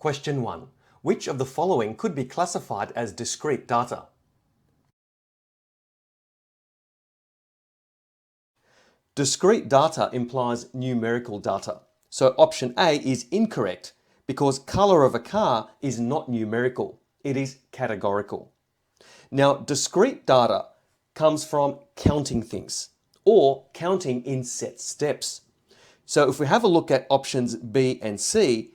Question 1. Which of the following could be classified as discrete data? Discrete data implies numerical data. So option A is incorrect because colour of a car is not numerical, it is categorical. Now, discrete data comes from counting things or counting in set steps. So if we have a look at options B and C,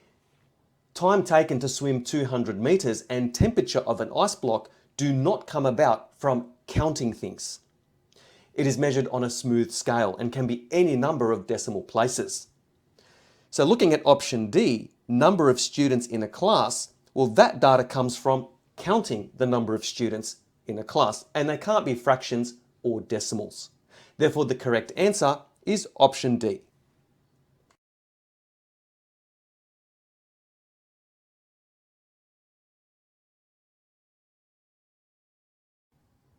time taken to swim 200 meters and temperature of an ice block do not come about from counting things. It is measured on a smooth scale and can be any number of decimal places. So looking at option D, number of students in a class, well, that data comes from counting the number of students in a class, and they can't be fractions or decimals. Therefore, the correct answer is option D.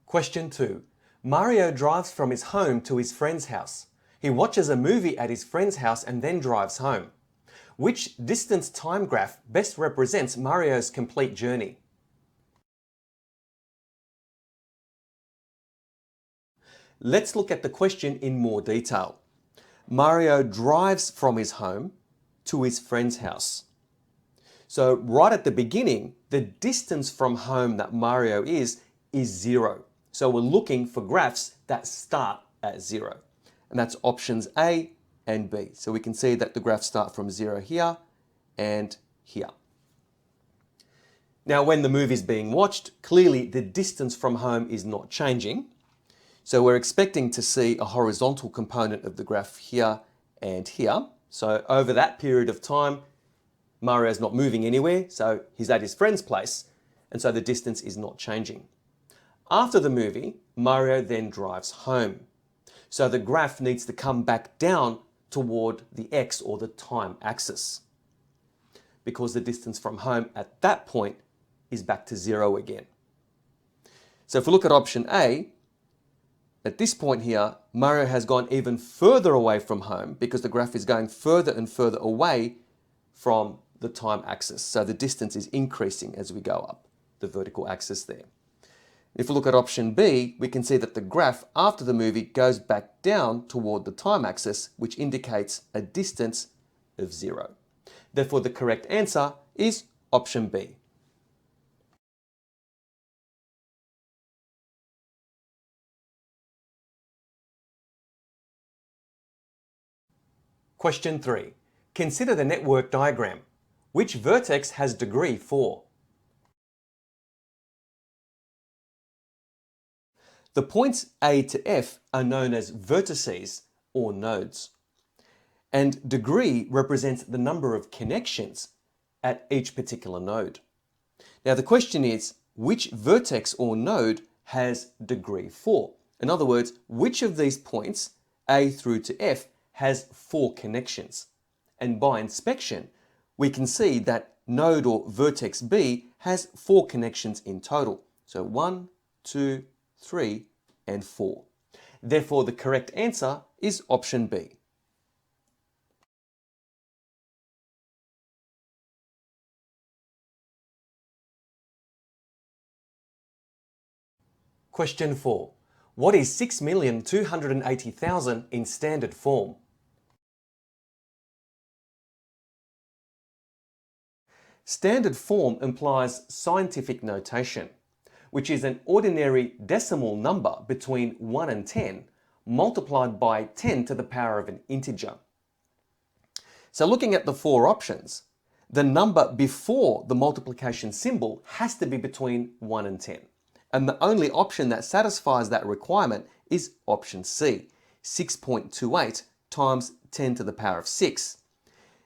Question 2. Mario drives from his home to his friend's house. He watches a movie at his friend's house and then drives home. Which distance time graph best represents Mario's complete journey? Let's look at the question in more detail. Mario drives from his home to his friend's house. So right at the beginning, the distance from home that Mario is 0. So we're looking for graphs that start at 0. And that's options A and B. So we can see that the graphs start from 0 here and here. Now when the movie is being watched, clearly the distance from home is not changing. So we're expecting to see a horizontal component of the graph here and here. So over that period of time, Mario's not moving anywhere, so he's at his friend's place, and so the distance is not changing. After the movie, Mario then drives home. So the graph needs to come back down toward the X or the time axis, because the distance from home at that point is back to 0 again. So if we look at option A, at this point here, Mario has gone even further away from home because the graph is going further and further away from the time axis. So the distance is increasing as we go up the vertical axis there. If we look at option B, we can see that the graph after the movie goes back down toward the time axis, which indicates a distance of 0. Therefore, the correct answer is option B. Question 3. Consider the network diagram. Which vertex has degree 4? The points A to F are known as vertices or nodes. And degree represents the number of connections at each particular node. Now the question is, which vertex or node has degree 4? In other words, which of these points, A through to F, has 4 connections? And by inspection, we can see that node or vertex B has 4 connections in total. So 1, 2, 3, and 4. Therefore, the correct answer is option B. Question 4. What is 6,280,000 in standard form? Standard form implies scientific notation, which is an ordinary decimal number between 1 and 10 multiplied by 10 to the power of an integer. So looking at the 4 options, the number before the multiplication symbol has to be between 1 and 10. And the only option that satisfies that requirement is option C, 6.28 times 10 to the power of 6.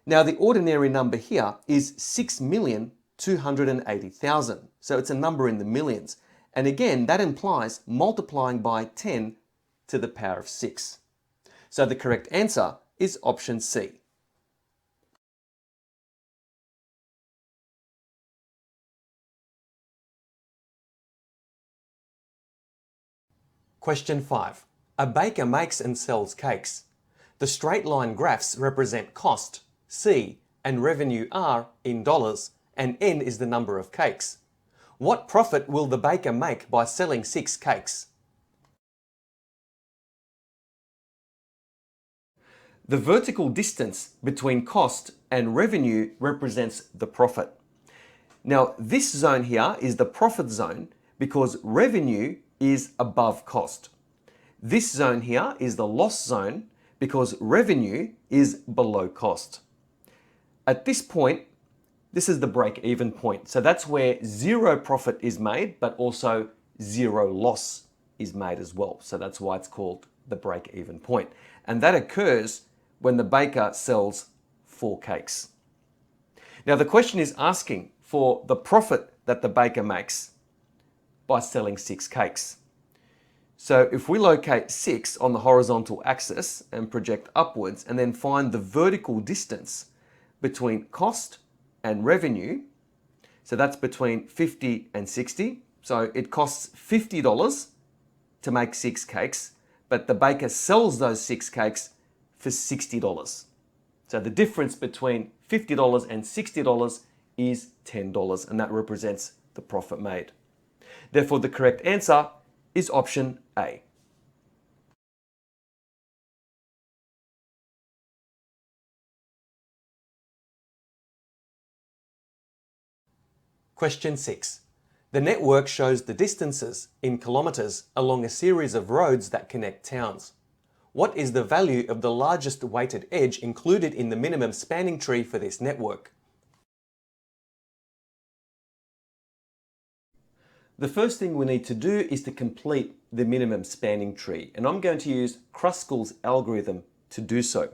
Now the ordinary number here is 6,280,000. So it's a number in the millions. And again, that implies multiplying by 10 to the power of 6. So the correct answer is option C. Question 5. A baker makes and sells cakes. The straight line graphs represent cost, C, and revenue R in dollars, and n is the number of cakes. What profit will the baker make by selling 6 cakes? The vertical distance between cost and revenue represents the profit. Now, this zone here is the profit zone because revenue is above cost. This zone here is the loss zone because revenue is below cost. At this point, this is the break-even point. So that's where zero profit is made, but also zero loss is made as well. So that's why it's called the break-even point. And that occurs when the baker sells 4 cakes. Now the question is asking for the profit that the baker makes by selling 6 cakes. So if we locate 6 on the horizontal axis and project upwards and then find the vertical distance between cost and revenue, so that's between 50 and 60. So it costs $50 to make 6 cakes, but the baker sells those 6 cakes for $60. So the difference between $50 and $60 is $10, and that represents the profit made. Therefore, the correct answer is option A. Question 6. The network shows the distances in kilometres along a series of roads that connect towns. What is the value of the largest weighted edge included in the minimum spanning tree for this network? The first thing we need to do is to complete the minimum spanning tree, and I'm going to use Kruskal's algorithm to do so.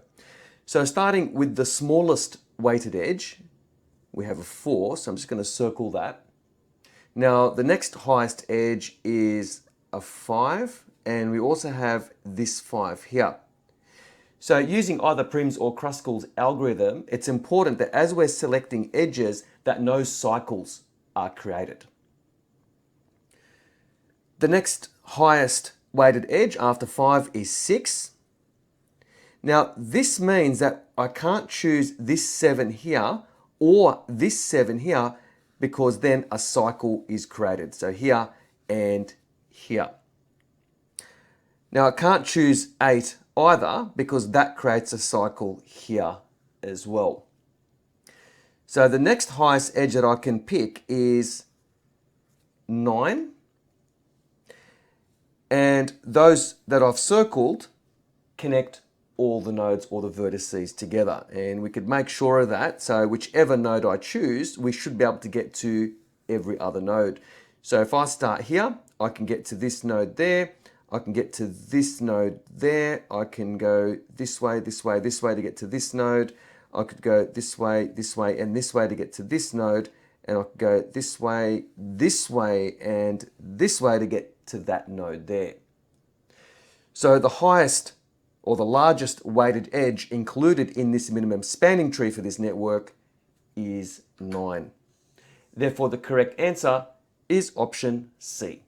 So starting with the smallest weighted edge, we have a 4, so I'm just going to circle that. Now the next highest edge is a 5, and we also have this 5 here. So using either Prim's or Kruskal's algorithm, it's important that as we're selecting edges that no cycles are created. The next highest weighted edge after 5 is 6. Now this means that I can't choose this 7 here or this 7 here because then a cycle is created. So here and here. Now I can't choose 8 either because that creates a cycle here as well. So the next highest edge that I can pick is 9. And those that I've circled connect all the nodes or the vertices together. And we could make sure of that. So whichever node I choose, we should be able to get to every other node. So if I start here, I can get to this node there. I can get to this node there. I can go this way, this way, this way to get to this node. I could go this way, and this way to get to this node. And I could go this way, and this way to get to that node there. So the highest or the largest weighted edge included in this minimum spanning tree for this network is 9. Therefore, the correct answer is option C.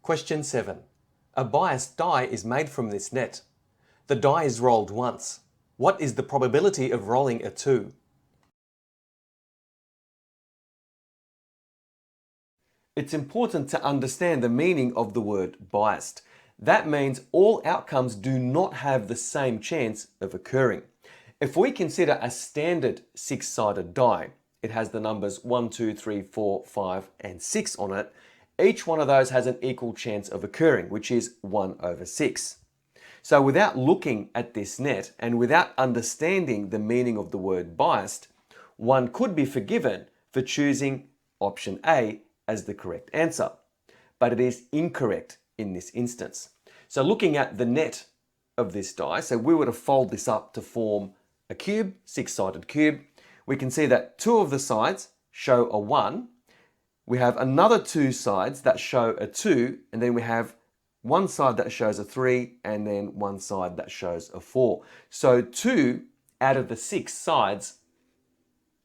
Question 7. A biased die is made from this net. The die is rolled once. What is the probability of rolling a 2? It's important to understand the meaning of the word biased. That means all outcomes do not have the same chance of occurring. If we consider a standard 6-sided die, it has the numbers 1, 2, 3, 4, 5, and 6 on it. Each one of those has an equal chance of occurring, which is 1 over 6. So without looking at this net and without understanding the meaning of the word biased, one could be forgiven for choosing option A as the correct answer. But it is incorrect in this instance. So looking at the net of this die, so we were to fold this up to form a cube, 6-sided cube, we can see that 2 of the sides show a 1. We have another 2 sides that show a 2, and then we have one side that shows a 3, and then one side that shows a 4. So 2 out of the 6 sides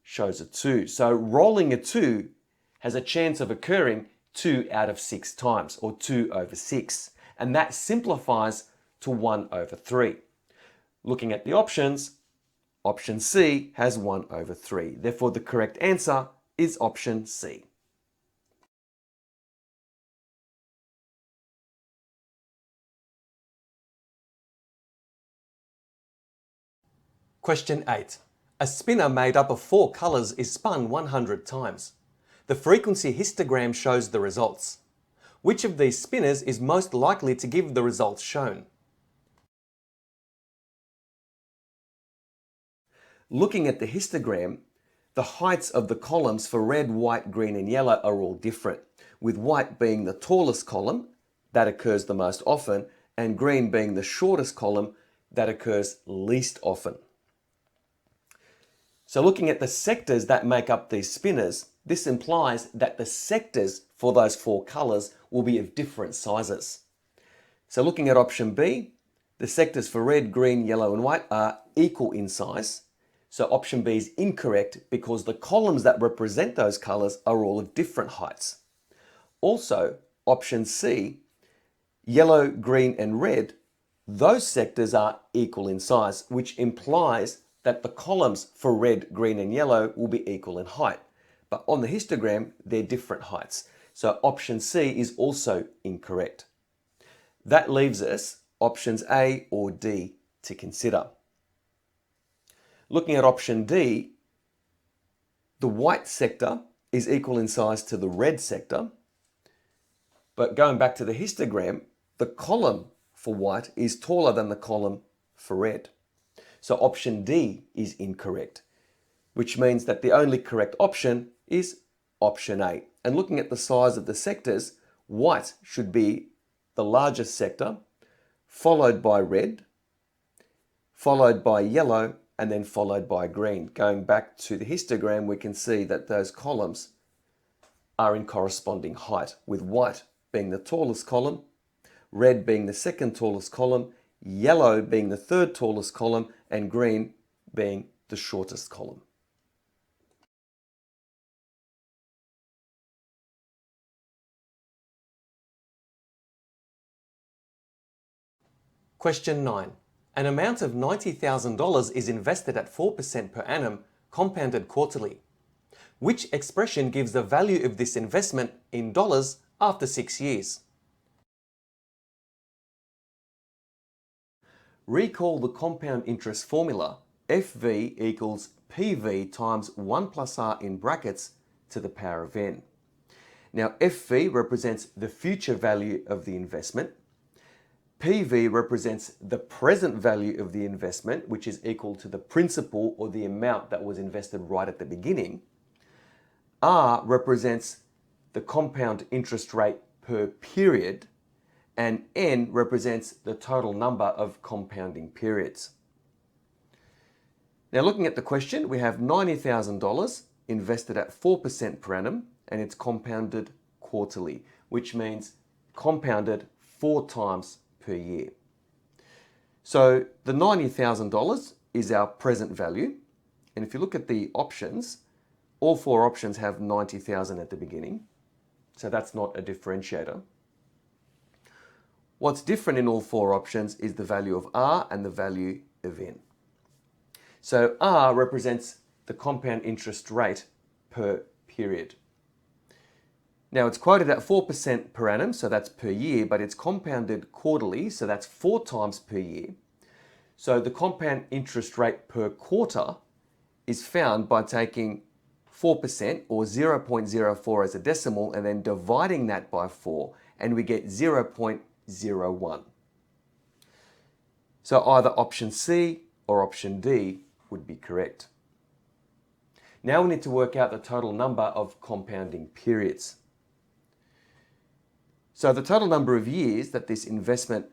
shows a 2. So rolling a 2 has a chance of occurring 2 out of 6 times, or 2 over 6. and that simplifies to 1 over 3. Looking at the options, option C has 1 over 3. Therefore, the correct answer is option C. Question 8. A spinner made up of 4 colours is spun 100 times. The frequency histogram shows the results. Which of these spinners is most likely to give the results shown? Looking at the histogram, the heights of the columns for red, white, green and yellow are all different, with white being the tallest column, that occurs the most often, and green being the shortest column, that occurs least often. So looking at the sectors that make up these spinners, this implies that the sectors for those 4 colours will be of different sizes. So looking at option B, the sectors for red, green, yellow and white are equal in size. So option B is incorrect because the columns that represent those colours are all of different heights. Also, option C, yellow, green and red, those sectors are equal in size, which implies that the columns for red, green and yellow will be equal in height. But on the histogram, they're different heights. So option C is also incorrect. That leaves us options A or D to consider. Looking at option D, the white sector is equal in size to the red sector. But going back to the histogram, the column for white is taller than the column for red. So option D is incorrect, which means that the only correct option is option A. And looking at the size of the sectors, white should be the largest sector, followed by red, followed by yellow, and then followed by green. Going back to the histogram, we can see that those columns are in corresponding height, with white being the tallest column, red being the second tallest column, yellow being the third tallest column, and green being the shortest column. Question 9. An amount of $90,000 is invested at 4% per annum, compounded quarterly. Which expression gives the value of this investment in dollars after 6 years? Recall the compound interest formula. FV equals PV times 1 plus R in brackets to the power of N. Now FV represents the future value of the investment. PV represents the present value of the investment, which is equal to the principal or the amount that was invested right at the beginning. R represents the compound interest rate per period, and N represents the total number of compounding periods. Now looking at the question, we have $90,000 invested at 4% per annum, and it's compounded quarterly, which means compounded 4 times per year. So the $90,000 is our present value. And if you look at the options, all 4 options have 90,000 at the beginning. So that's not a differentiator. What's different in all 4 options is the value of R and the value of N. So R represents the compound interest rate per period. Now it's quoted at 4% per annum, so that's per year, but it's compounded quarterly, so that's 4 times per year. So the compound interest rate per quarter is found by taking 4% or 0.04 as a decimal and then dividing that by 4, and we get 0.01. So either option C or option D would be correct. Now we need to work out the total number of compounding periods. So the total number of years that this investment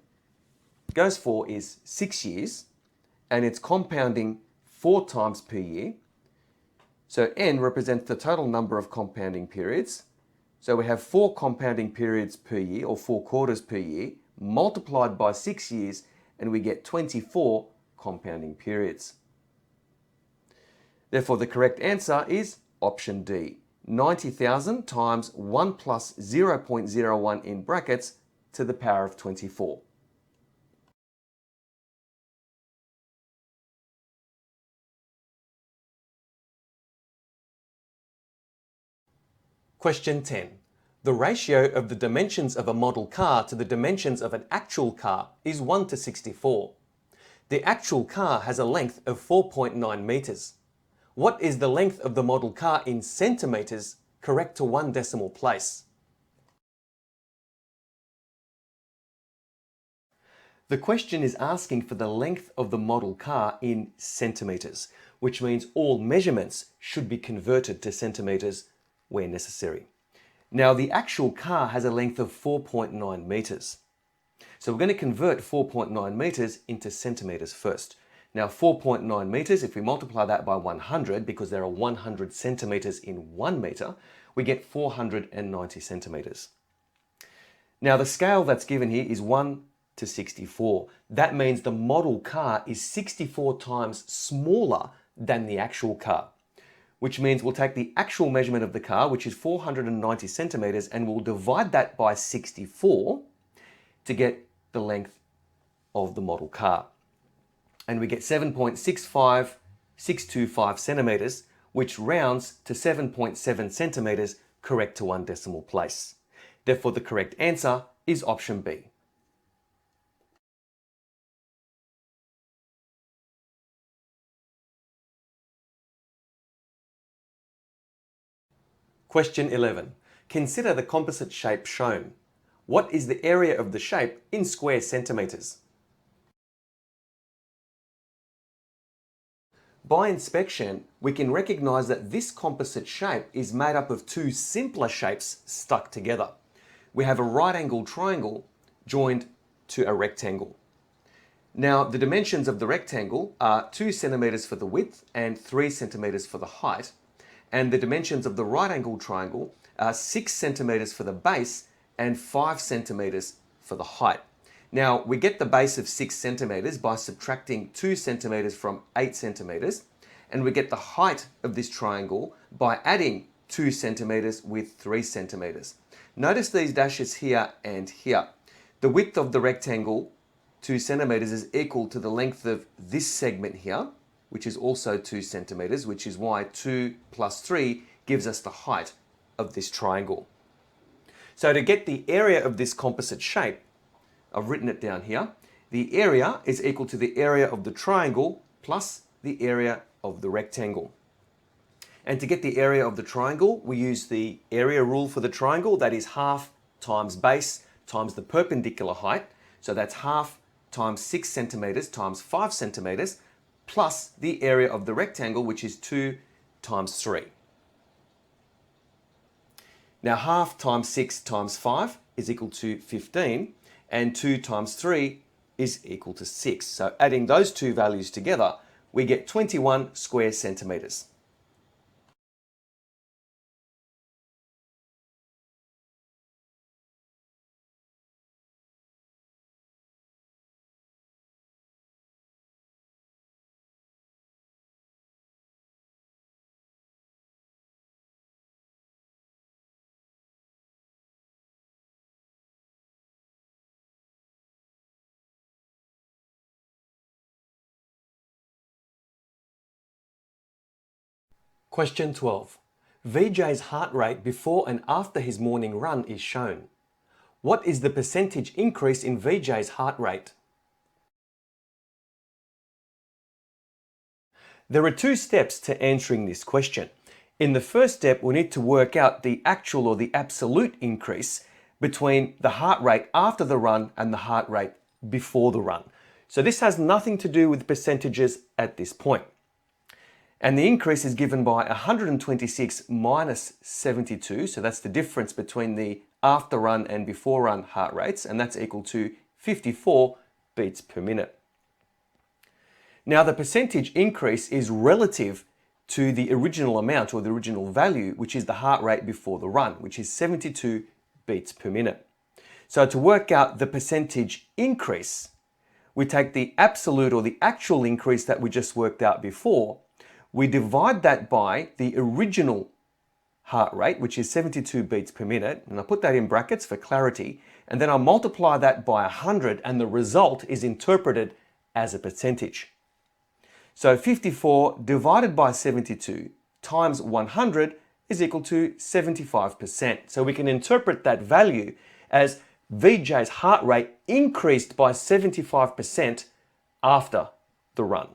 goes for is 6 years, and it's compounding 4 times per year. So N represents the total number of compounding periods. So we have 4 compounding periods per year, or 4 quarters per year, multiplied by 6 years, and we get 24 compounding periods. Therefore, the correct answer is option D. 90,000 times 1 plus 0.01 in brackets to the power of 24. Question 10. The ratio of the dimensions of a model car to the dimensions of an actual car is 1 to 64. The actual car has a length of 4.9 meters. What is the length of the model car in centimeters, correct to 1 decimal place? The question is asking for the length of the model car in centimeters, which means all measurements should be converted to centimeters where necessary. Now, the actual car has a length of 4.9 meters. So we're going to convert 4.9 meters into centimeters first. Now, 4.9 meters, if we multiply that by 100, because there are 100 centimeters in 1 meter, we get 490 centimeters. Now, the scale that's given here is 1 to 64. That means the model car is 64 times smaller than the actual car, which means we'll take the actual measurement of the car, which is 490 centimeters, and we'll divide that by 64 to get the length of the model car. And we get 7.65625 centimeters, which rounds to 7.7 centimeters, correct to 1 decimal place. Therefore, the correct answer is option B. Question 11. Consider the composite shape shown. What is the area of the shape in square centimeters? By inspection, we can recognize that this composite shape is made up of two simpler shapes stuck together. We have a right-angled triangle joined to a rectangle. Now, the dimensions of the rectangle are 2 centimeters for the width and 3 centimeters for the height. And the dimensions of the right-angled triangle are 6 centimeters for the base and 5 centimeters for the height. Now, we get the base of 6 centimeters by subtracting 2 centimeters from 8 centimeters, and we get the height of this triangle by adding 2 centimeters with 3 centimeters. Notice these dashes here and here. The width of the rectangle, 2 centimeters, is equal to the length of this segment here, which is also 2 centimeters, which is why 2 plus 3 gives us the height of this triangle. So to get the area of this composite shape, I've written it down here. The area is equal to the area of the triangle plus the area of the rectangle. And to get the area of the triangle, we use the area rule for the triangle. That is half times base times the perpendicular height. So that's half times 6 centimeters times 5 centimeters plus the area of the rectangle, which is 2 times 3. Now, half times 6 times 5 is equal to 15, and 2 times 3 is equal to 6. So adding those two values together, we get 21 square centimeters. Question 12. VJ's heart rate before and after his morning run is shown. What is the percentage increase in VJ's heart rate? There are two steps to answering this question. In the first step, we need to work out the actual or the absolute increase between the heart rate after the run and the heart rate before the run. So this has nothing to do with percentages at this point. And the increase is given by 126 minus 72. So that's the difference between the after run and before run heart rates. And that's equal to 54 beats per minute. Now, the percentage increase is relative to the original amount or the original value, which is the heart rate before the run, which is 72 beats per minute. So to work out the percentage increase, we take the absolute or the actual increase that we just worked out before. We divide that by the original heart rate, which is 72 beats per minute, and I put that in brackets for clarity, and then I multiply that by 100 and the result is interpreted as a percentage. So 54 divided by 72 times 100 is equal to 75%. So we can interpret that value as VJ's heart rate increased by 75% after the run.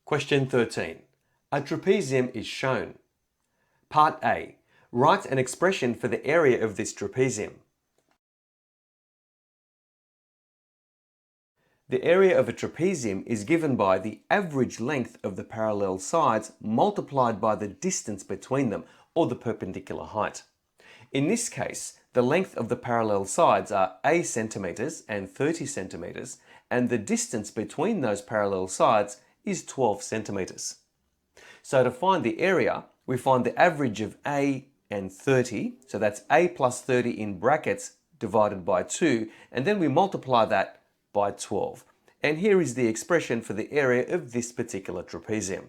Question 13. A trapezium is shown. Part A. Write an expression for the area of this trapezium. The area of a trapezium is given by the average length of the parallel sides multiplied by the distance between them, or the perpendicular height. In this case, the length of the parallel sides are A centimeters and 30 centimeters, and the distance between those parallel sides is 12 centimeters. So to find the area, we find the average of A and 30, so that's A plus 30 in brackets divided by 2, and then we multiply that by 12. And here is the expression for the area of this particular trapezium.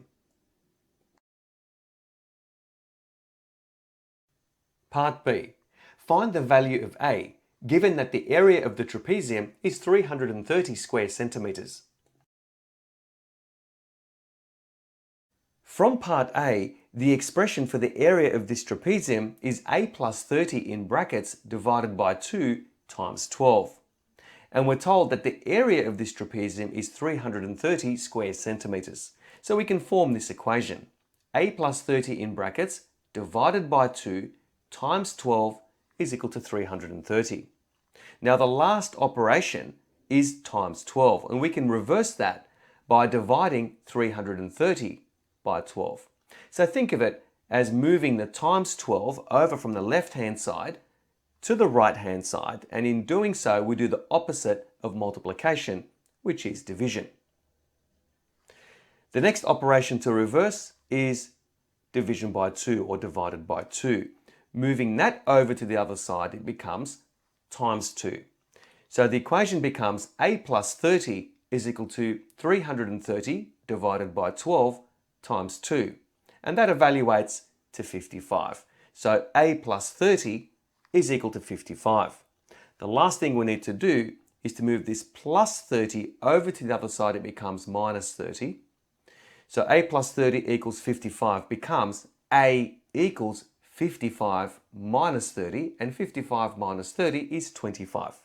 Part B. Find the value of A, given that the area of the trapezium is 330 square centimeters. From part A, the expression for the area of this trapezium is A plus 30 in brackets divided by 2 times 12. And we're told that the area of this trapezium is 330 square centimeters. So we can form this equation. A plus 30 in brackets divided by 2 times 12 is equal to 330. Now the last operation is times 12, and we can reverse that by dividing 330 by 12. So think of it as moving the times 12 over from the left-hand side to the right-hand side, and in doing so we do the opposite of multiplication, which is division. The next operation to reverse is division by 2, or divided by 2. Moving that over to the other side, it becomes times 2. So the equation becomes A plus 30 is equal to 330 divided by 12 times 2, and that evaluates to 55. So A plus 30 is equal to 55. The last thing we need to do is to move this plus 30 over to the other side. It becomes minus 30. So A plus 30 equals 55 becomes A equals 55 minus 30, and 55 minus 30 is 25.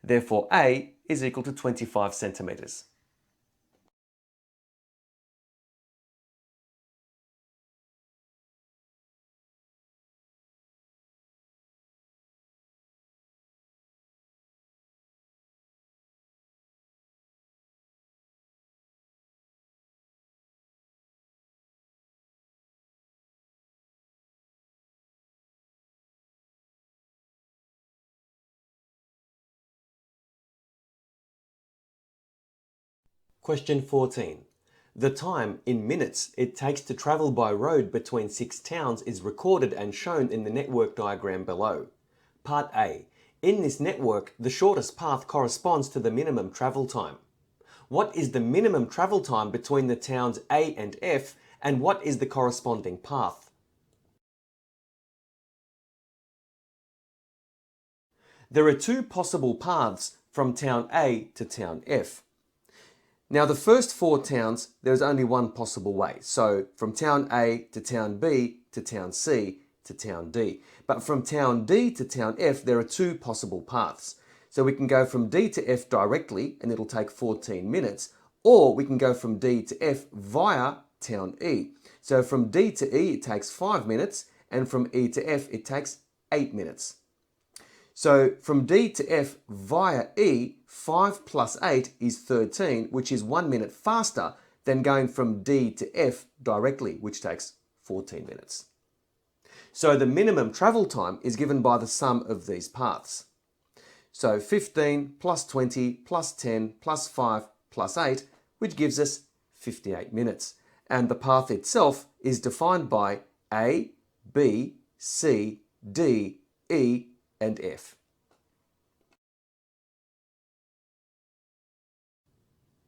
Therefore, A is equal to 25 centimeters. Question 14. The time in minutes it takes to travel by road between 6 towns is recorded and shown in the network diagram below. Part A. In this network, the shortest path corresponds to the minimum travel time. What is the minimum travel time between the towns A and F, and what is the corresponding path? There are two possible paths from town A to town F. Now the first 4 towns, there's only one possible way. So from town A to town B to town C to town D. But from town D to town F, there are 2 possible paths. So we can go from D to F directly, and it'll take 14 minutes, or we can go from D to F via town E. So from D to E, it takes 5 minutes, and from E to F, it takes 8 minutes. So from D to F via E, 5 plus 8 is 13, which is 1 minute faster than going from D to F directly, which takes 14 minutes. So the minimum travel time is given by the sum of these paths. So 15 plus 20 plus 10 plus 5 plus 8, which gives us 58 minutes. And the path itself is defined by A, B, C, D, E, and F.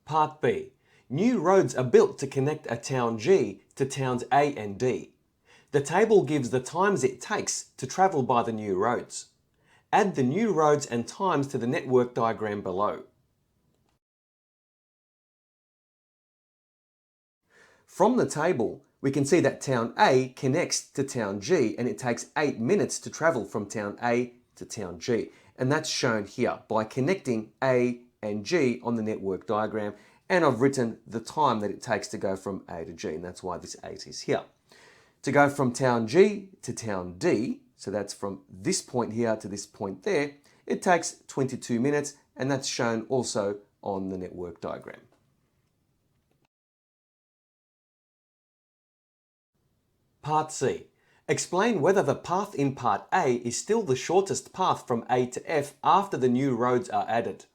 Part B. New roads are built to connect a town G to towns A and D. The table gives the times it takes to travel by the new roads. Add the new roads and times to the network diagram below. From the table, we can see that town A connects to town G and it takes 8 minutes to travel from town A to town G. And that's shown here by connecting A and G on the network diagram. And I've written the time that it takes to go from A to G, and that's why this 8 is here. To go from town G to town D, so that's from this point here to this point there, it takes 22 minutes, and that's shown also on the network diagram. Part C. Explain whether the path in Part A is still the shortest path from A to F after the new roads are added.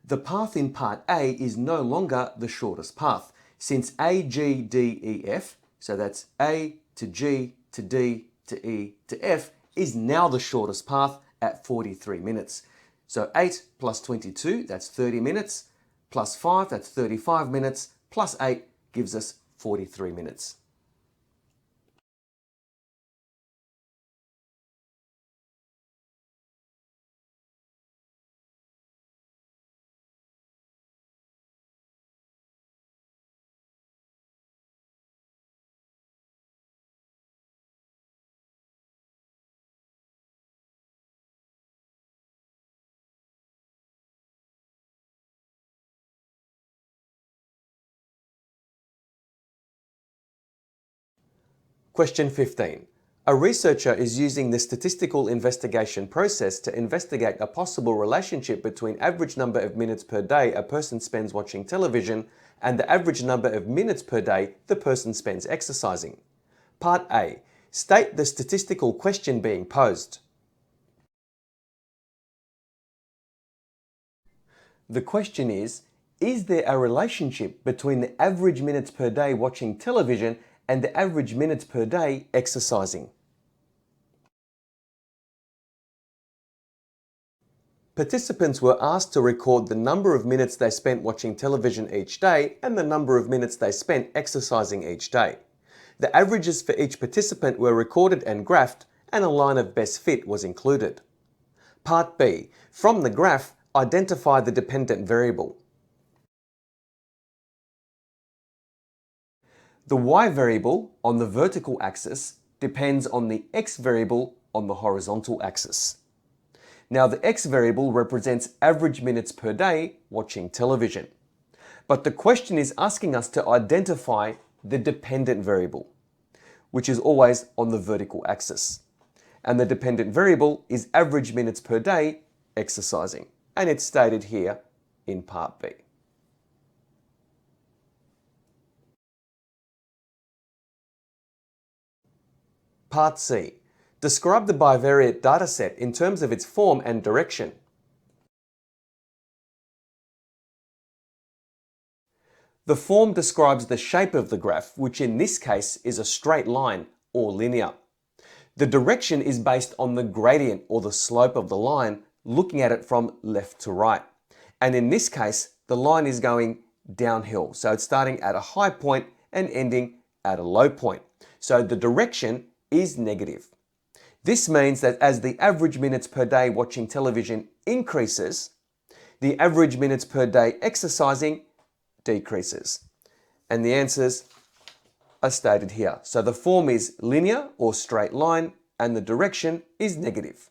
The path in Part A is no longer the shortest path, since A, G, D, E, F, so that's A to G to D to E to F, is now the shortest path at 43 minutes. So 8 plus 22, that's 30 minutes, plus 5, that's 35 minutes, plus 8 gives us 43 minutes. Question 15. A researcher is using the statistical investigation process to investigate a possible relationship between average number of minutes per day a person spends watching television and the average number of minutes per day the person spends exercising. Part A. State the statistical question being posed. The question is there a relationship between the average minutes per day watching television and the average minutes per day exercising? Participants were asked to record the number of minutes they spent watching television each day and the number of minutes they spent exercising each day. The averages for each participant were recorded and graphed, and a line of best fit was included. Part B. From the graph, identify the dependent variable. The y variable on the vertical axis depends on the x variable on the horizontal axis. Now the x variable represents average minutes per day watching television. But the question is asking us to identify the dependent variable, which is always on the vertical axis. And the dependent variable is average minutes per day exercising. And it's stated here in Part B. Part C. Describe the bivariate dataset in terms of its form and direction. The form describes the shape of the graph, which in this case is a straight line or linear. The direction is based on the gradient or the slope of the line, looking at it from left to right. And in this case, the line is going downhill. So it's starting at a high point and ending at a low point. So the direction is negative. This means that as the average minutes per day watching television increases, the average minutes per day exercising decreases. And the answers are stated here. So the form is linear or straight line and the direction is negative.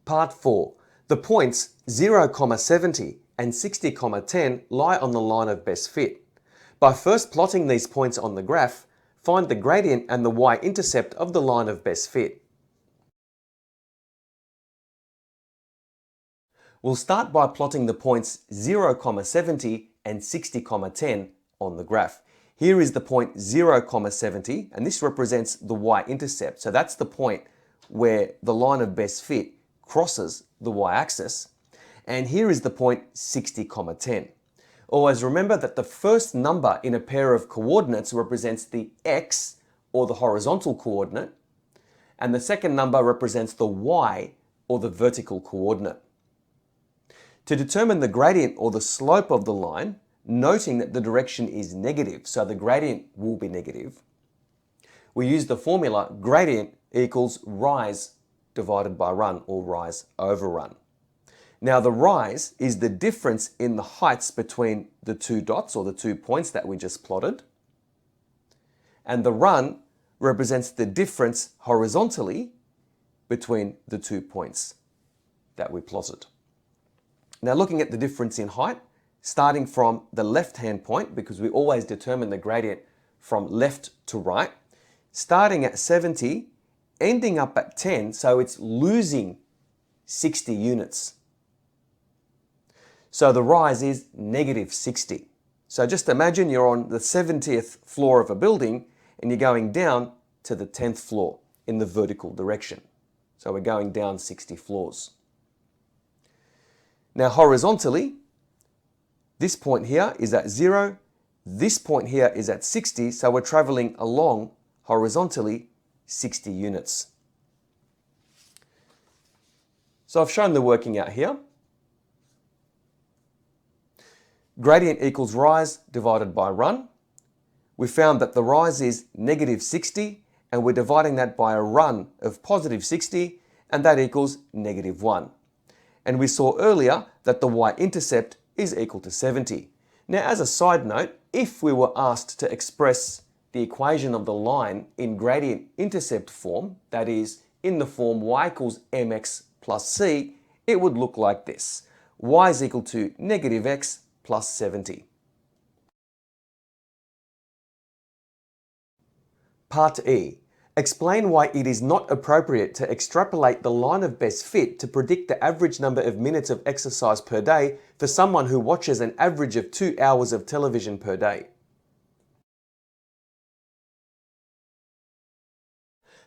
Part 4. The points 0,70 and 60,10 lie on the line of best fit. By first plotting these points on the graph, find the gradient and the y-intercept of the line of best fit. We'll start by plotting the points 0,70 and 60,10 on the graph. Here is the point 0, 70, and this represents the y-intercept. So that's the point where the line of best fit crosses the y-axis. And here is the point 60, 10. Always remember that the first number in a pair of coordinates represents the x, or the horizontal coordinate, and the second number represents the y, or the vertical coordinate. To determine the gradient or the slope of the line, noting that the direction is negative, so the gradient will be negative, we use the formula gradient equals rise divided by run, or rise over run. Now the rise is the difference in the heights between the two dots, or the 2 points that we just plotted, and the run represents the difference horizontally between the 2 points that we plotted. Now looking at the difference in height, starting from the left-hand point, because we always determine the gradient from left to right, starting at 70, ending up at 10, so it's losing 60 units. So the rise is negative 60. So just imagine you're on the 70th floor of a building and you're going down to the 10th floor in the vertical direction. So we're going down 60 floors. Now horizontally, this point here is at 0, this point here is at 60, so we're traveling along horizontally 60 units. So I've shown the working out here. Gradient equals rise divided by run. We found that the rise is negative 60, and we're dividing that by a run of positive 60, and that equals negative 1. And we saw earlier that the y-intercept is equal to 70. Now, as a side note, if we were asked to express the equation of the line in gradient intercept form, that is, in the form y equals mx plus c, it would look like this. Y is equal to negative x plus 70. Part E. Explain why it is not appropriate to extrapolate the line of best fit to predict the average number of minutes of exercise per day for someone who watches an average of 2 hours of television per day.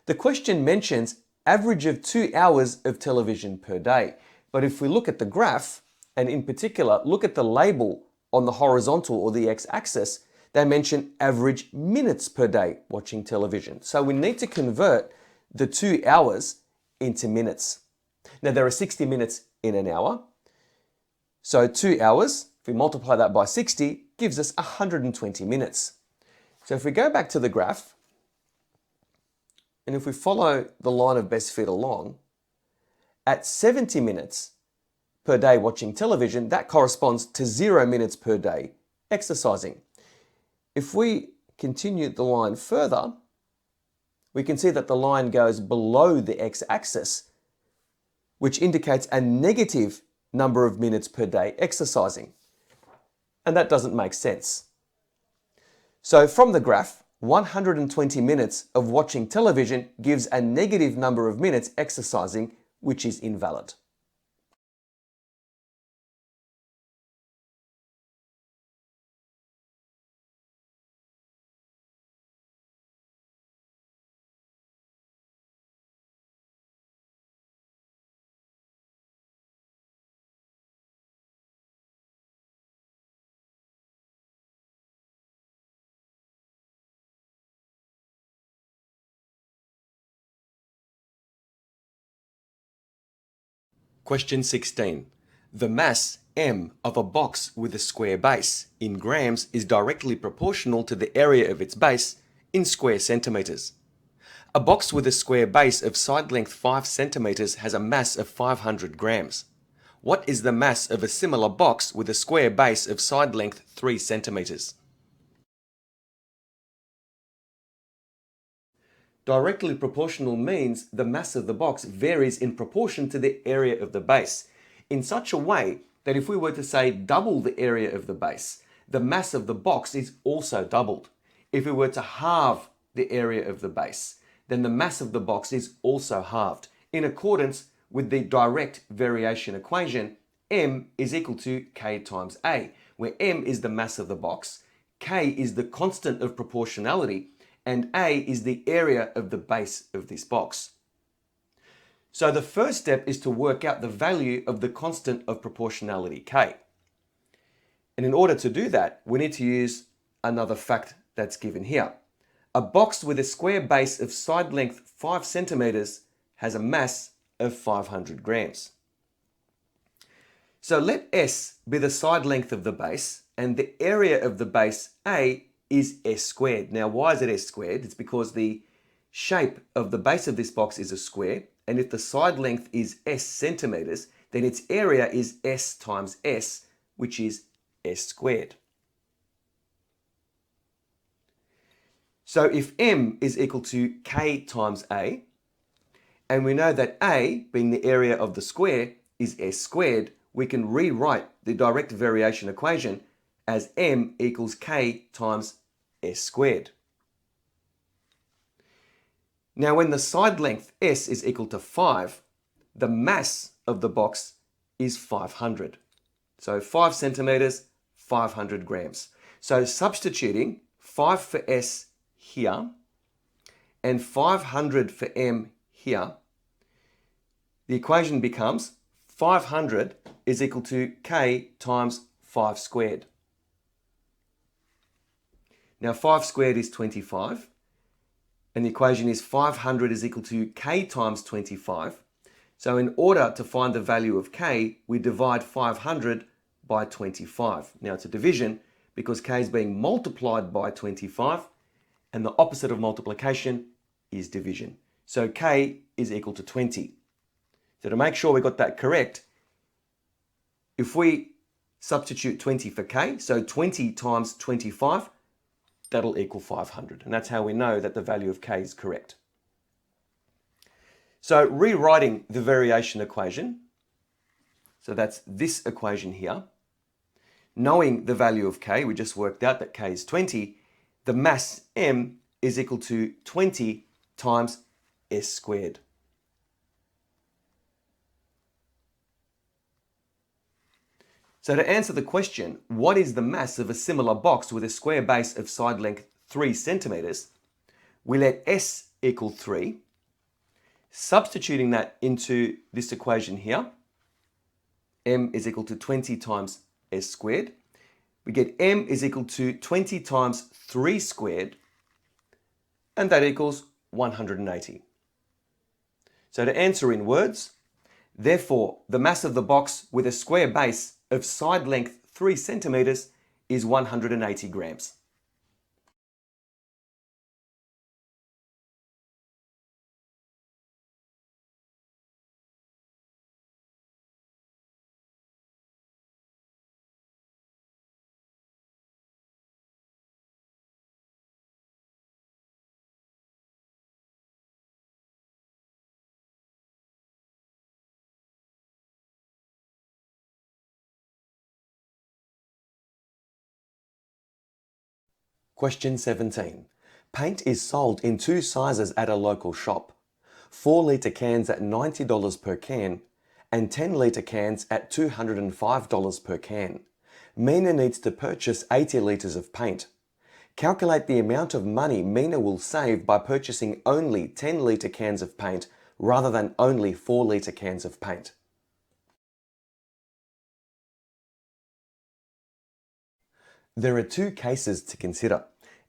The question mentions average of 2 hours of television per day. But if we look at the graph, and in particular look at the label on the horizontal or the x-axis, they mention average minutes per day watching television. So we need to convert the 2 hours into minutes. Now there are 60 minutes in an hour. So 2 hours, if we multiply that by 60, gives us 120 minutes. So if we go back to the graph, and if we follow the line of best fit along, at 70 minutes per day watching television, that corresponds to 0 minutes per day exercising. If we continue the line further, we can see that the line goes below the x-axis, which indicates a negative number of minutes per day exercising. And that doesn't make sense. So from the graph, 120 minutes of watching television gives a negative number of minutes exercising, which is invalid. Question 16. The mass m of a box with a square base in grams is directly proportional to the area of its base in square centimeters. A box with a square base of side length 5 centimeters has a mass of 500 grams. What is the mass of a similar box with a square base of side length 3 centimeters? Directly proportional means the mass of the box varies in proportion to the area of the base, in such a way that if we were to say double the area of the base, the mass of the box is also doubled. If we were to halve the area of the base, then the mass of the box is also halved, in accordance with the direct variation equation, m is equal to k times a, where m is the mass of the box, K is the constant of proportionality and A is the area of the base of this box. So the first step is to work out the value of the constant of proportionality K. And in order to do that, we need to use another fact that's given here. A box with a square base of side length 5 centimeters has a mass of 500 grams. So let S be the side length of the base and the area of the base A is S squared. Now why is it S squared? It's because the shape of the base of this box is a square, and if the side length is S centimeters, then its area is S times S, which is S squared. So if M is equal to K times A, and we know that A, being the area of the square, is S squared, we can rewrite the direct variation equation as M equals K times S squared. Now when the side length S is equal to 5, the mass of the box is 500. So 5 centimeters, 500 grams. So substituting 5 for S here and 500 for M here, the equation becomes 500 is equal to K times 5 squared. Now 5 squared is 25, and the equation is 500 is equal to K times 25. So in order to find the value of K, we divide 500 by 25. Now it's a division because K is being multiplied by 25, and the opposite of multiplication is division. So K is equal to 20. So to make sure we got that correct, if we substitute 20 for K, so 20 times 25, that'll equal 500. And that's how we know that the value of K is correct. So rewriting the variation equation, so that's this equation here, knowing the value of K, we just worked out that K is 20, the mass M is equal to 20 times S squared. So to answer the question, what is the mass of a similar box with a square base of side length 3 centimeters? We let S equal 3. Substituting that into this equation here, M is equal to 20 times S squared. We get M is equal to 20 times 3 squared, and that equals 180. So to answer in words, therefore, the mass of the box with a square base of side length 3 centimeters is 180 grams. Question 17. Paint is sold in 2 sizes at a local shop. 4-litre cans at $90 per can and 10-litre cans at $205 per can. Mina needs to purchase 80 litres of paint. Calculate the amount of money Mina will save by purchasing only 10-litre cans of paint rather than only 4-litre cans of paint. There are 2 cases to consider.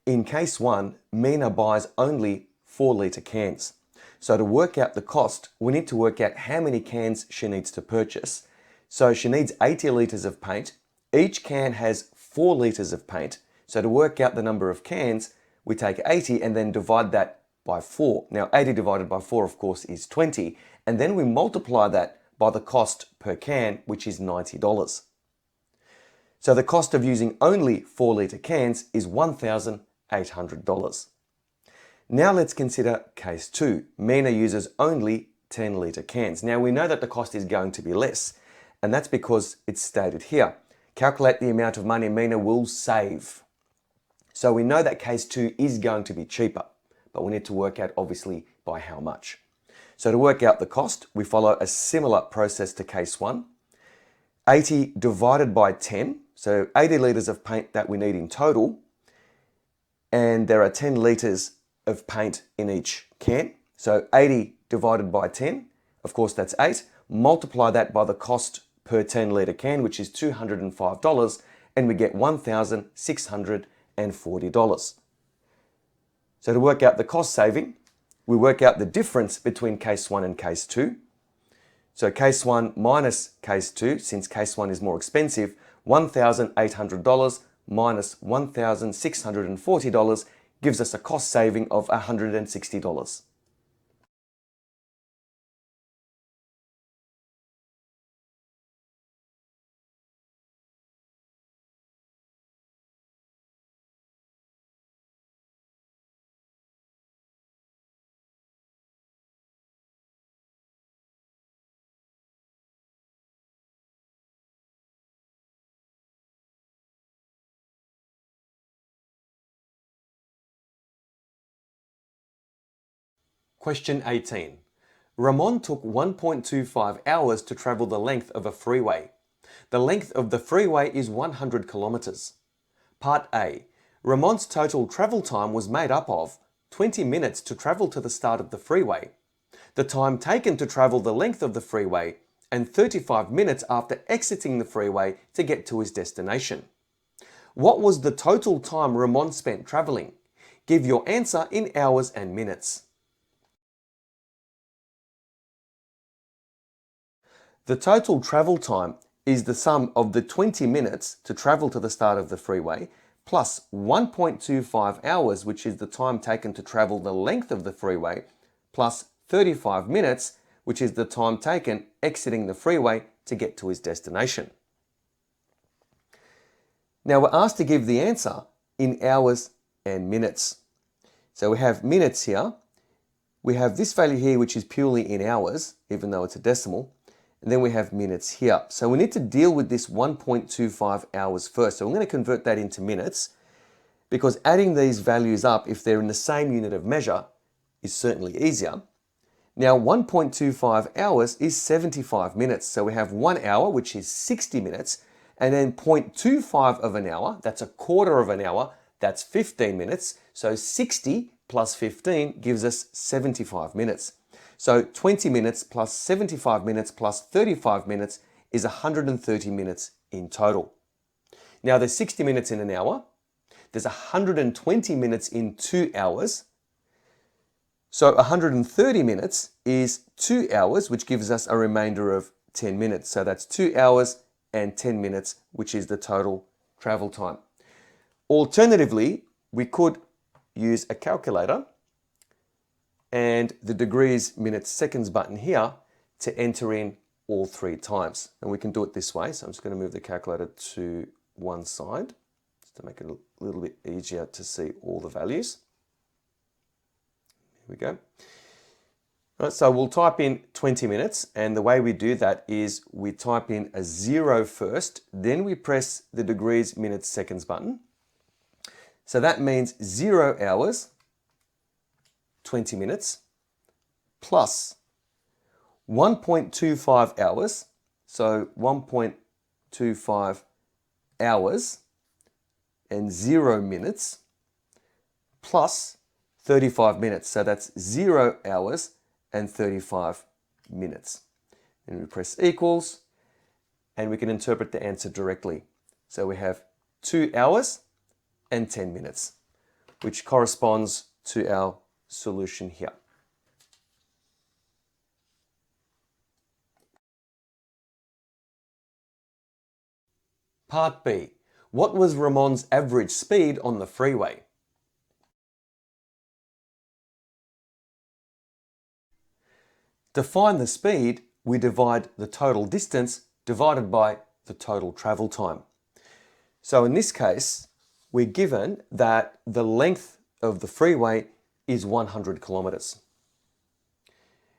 In case 1, Mina buys only 4-litre cans. So to work out the cost, we need to work out how many cans she needs to purchase. So she needs 80 litres of paint. Each can has 4 litres of paint. So to work out the number of cans, we take 80 and then divide that by 4. Now 80 divided by 4, of course, is 20. And then we multiply that by the cost per can, which is $90. So the cost of using only 4-litre cans is $1,800. Now let's consider case 2. Mina uses only 10-litre cans. Now we know that the cost is going to be less, and that's because it's stated here. Calculate the amount of money Mina will save. So we know that case 2 is going to be cheaper, but we need to work out obviously by how much. So to work out the cost, we follow a similar process to case 1. 80 divided by 10, so 80 litres of paint that we need in total. and there are 10 litres of paint in each can. So 80 divided by 10, of course that's 8. Multiply that by the cost per 10 litre can, which is $205, and we get $1,640. So to work out the cost saving, we work out the difference between case 1 and case 2. So case 1 minus case 2, since case 1 is more expensive, $1,800 minus $1,640 gives us a cost saving of $160. Question 18. Ramon took 1.25 hours to travel the length of a freeway. The length of the freeway is 100 kilometers. Part A. Ramon's total travel time was made up of 20 minutes to travel to the start of the freeway, the time taken to travel the length of the freeway, and 35 minutes after exiting the freeway to get to his destination. What was the total time Ramon spent traveling? Give your answer in hours and minutes. The total travel time is the sum of the 20 minutes to travel to the start of the freeway plus 1.25 hours, which is the time taken to travel the length of the freeway, plus 35 minutes, which is the time taken exiting the freeway to get to his destination. Now we're asked to give the answer in hours and minutes. So we have minutes here. We have this value here, which is purely in hours, even though it's a decimal. And then we have minutes here. So we need to deal with this 1.25 hours first. So I'm going to convert that into minutes, because adding these values up, if they're in the same unit of measure, is certainly easier. Now 1.25 hours is 75 minutes. So we have 1 hour, which is 60 minutes, and then 0.25 of an hour, that's a quarter of an hour, that's 15 minutes. So 60 plus 15 gives us 75 minutes. So 20 minutes plus 75 minutes plus 35 minutes is 130 minutes in total. Now there's 60 minutes in an hour. There's 120 minutes in 2 hours. So 130 minutes is 2 hours, which gives us a remainder of 10 minutes. So that's 2 hours and 10 minutes, which is the total travel time. Alternatively, we could use a calculator and the degrees, minutes, seconds button here to enter in all 3 times. And we can do it this way. So I'm just going to move the calculator to one side just to make it a little bit easier to see all the values. Here we go. All right, so we'll type in 20 minutes, and the way we do that is we type in a 0 first, then we press the degrees, minutes, seconds button. So that means 0 hours, 20 minutes, plus 1.25 hours, so 1.25 hours and 0 minutes, plus 35 minutes, so that's 0 hours and 35 minutes. And we press equals, and we can interpret the answer directly. So we have 2 hours and 10 minutes, which corresponds to our solution here. Part B. What was Ramon's average speed on the freeway? To find the speed, we divide the total distance divided by the total travel time. So in this case, we're given that the length of the freeway is 100 kilometers.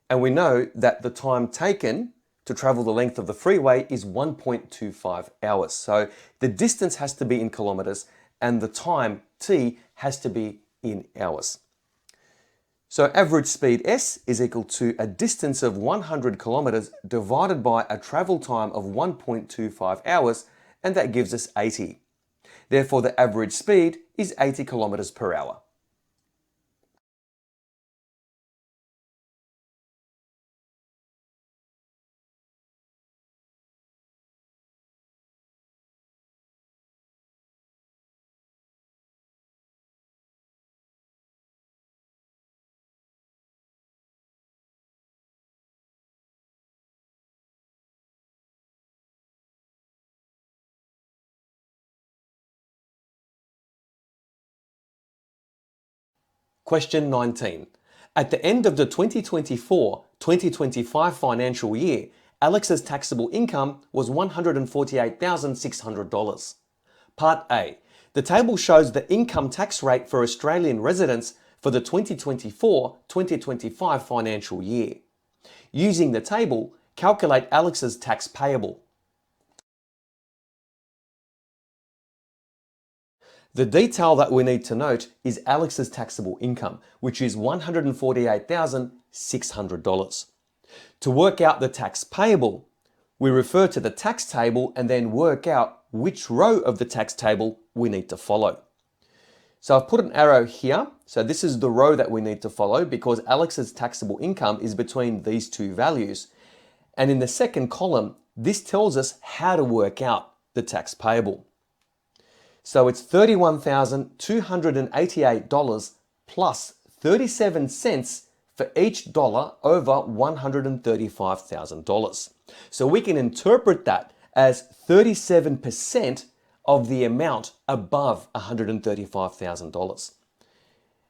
And we know that the time taken to travel the length of the freeway is 1.25 hours. So the distance has to be in kilometers and the time t has to be in hours. So average speed s is equal to a distance of 100 kilometers divided by a travel time of 1.25 hours, and that gives us 80. Therefore, the average speed is 80 kilometers per hour. Question 19. At the end of the 2024-2025 financial year, Alex's taxable income was $148,600. Part A. The table shows the income tax rate for Australian residents for the 2024-2025 financial year. Using the table, calculate Alex's tax payable. The detail that we need to note is Alex's taxable income, which is $148,600. To work out the tax payable, we refer to the tax table and then work out which row of the tax table we need to follow. So I've put an arrow here. So this is the row that we need to follow because Alex's taxable income is between these two values. And in the second column, this tells us how to work out the tax payable. So it's $31,288 plus 37 cents for each dollar over $135,000. So we can interpret that as 37% of the amount above $135,000.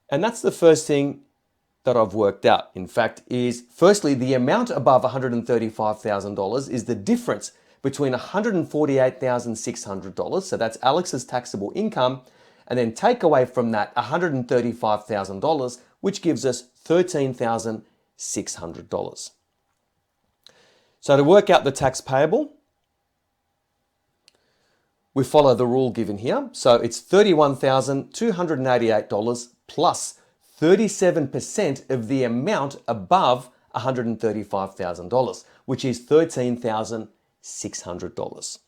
And that's the first thing that I've worked out, in fact, is firstly, the amount above $135,000 is the difference between $148,600, so that's Alex's taxable income, and then take away from that $135,000, which gives us $13,600. So to work out the tax payable, we follow the rule given here. So it's $31,288 plus 37% of the amount above $135,000, which is $13,600.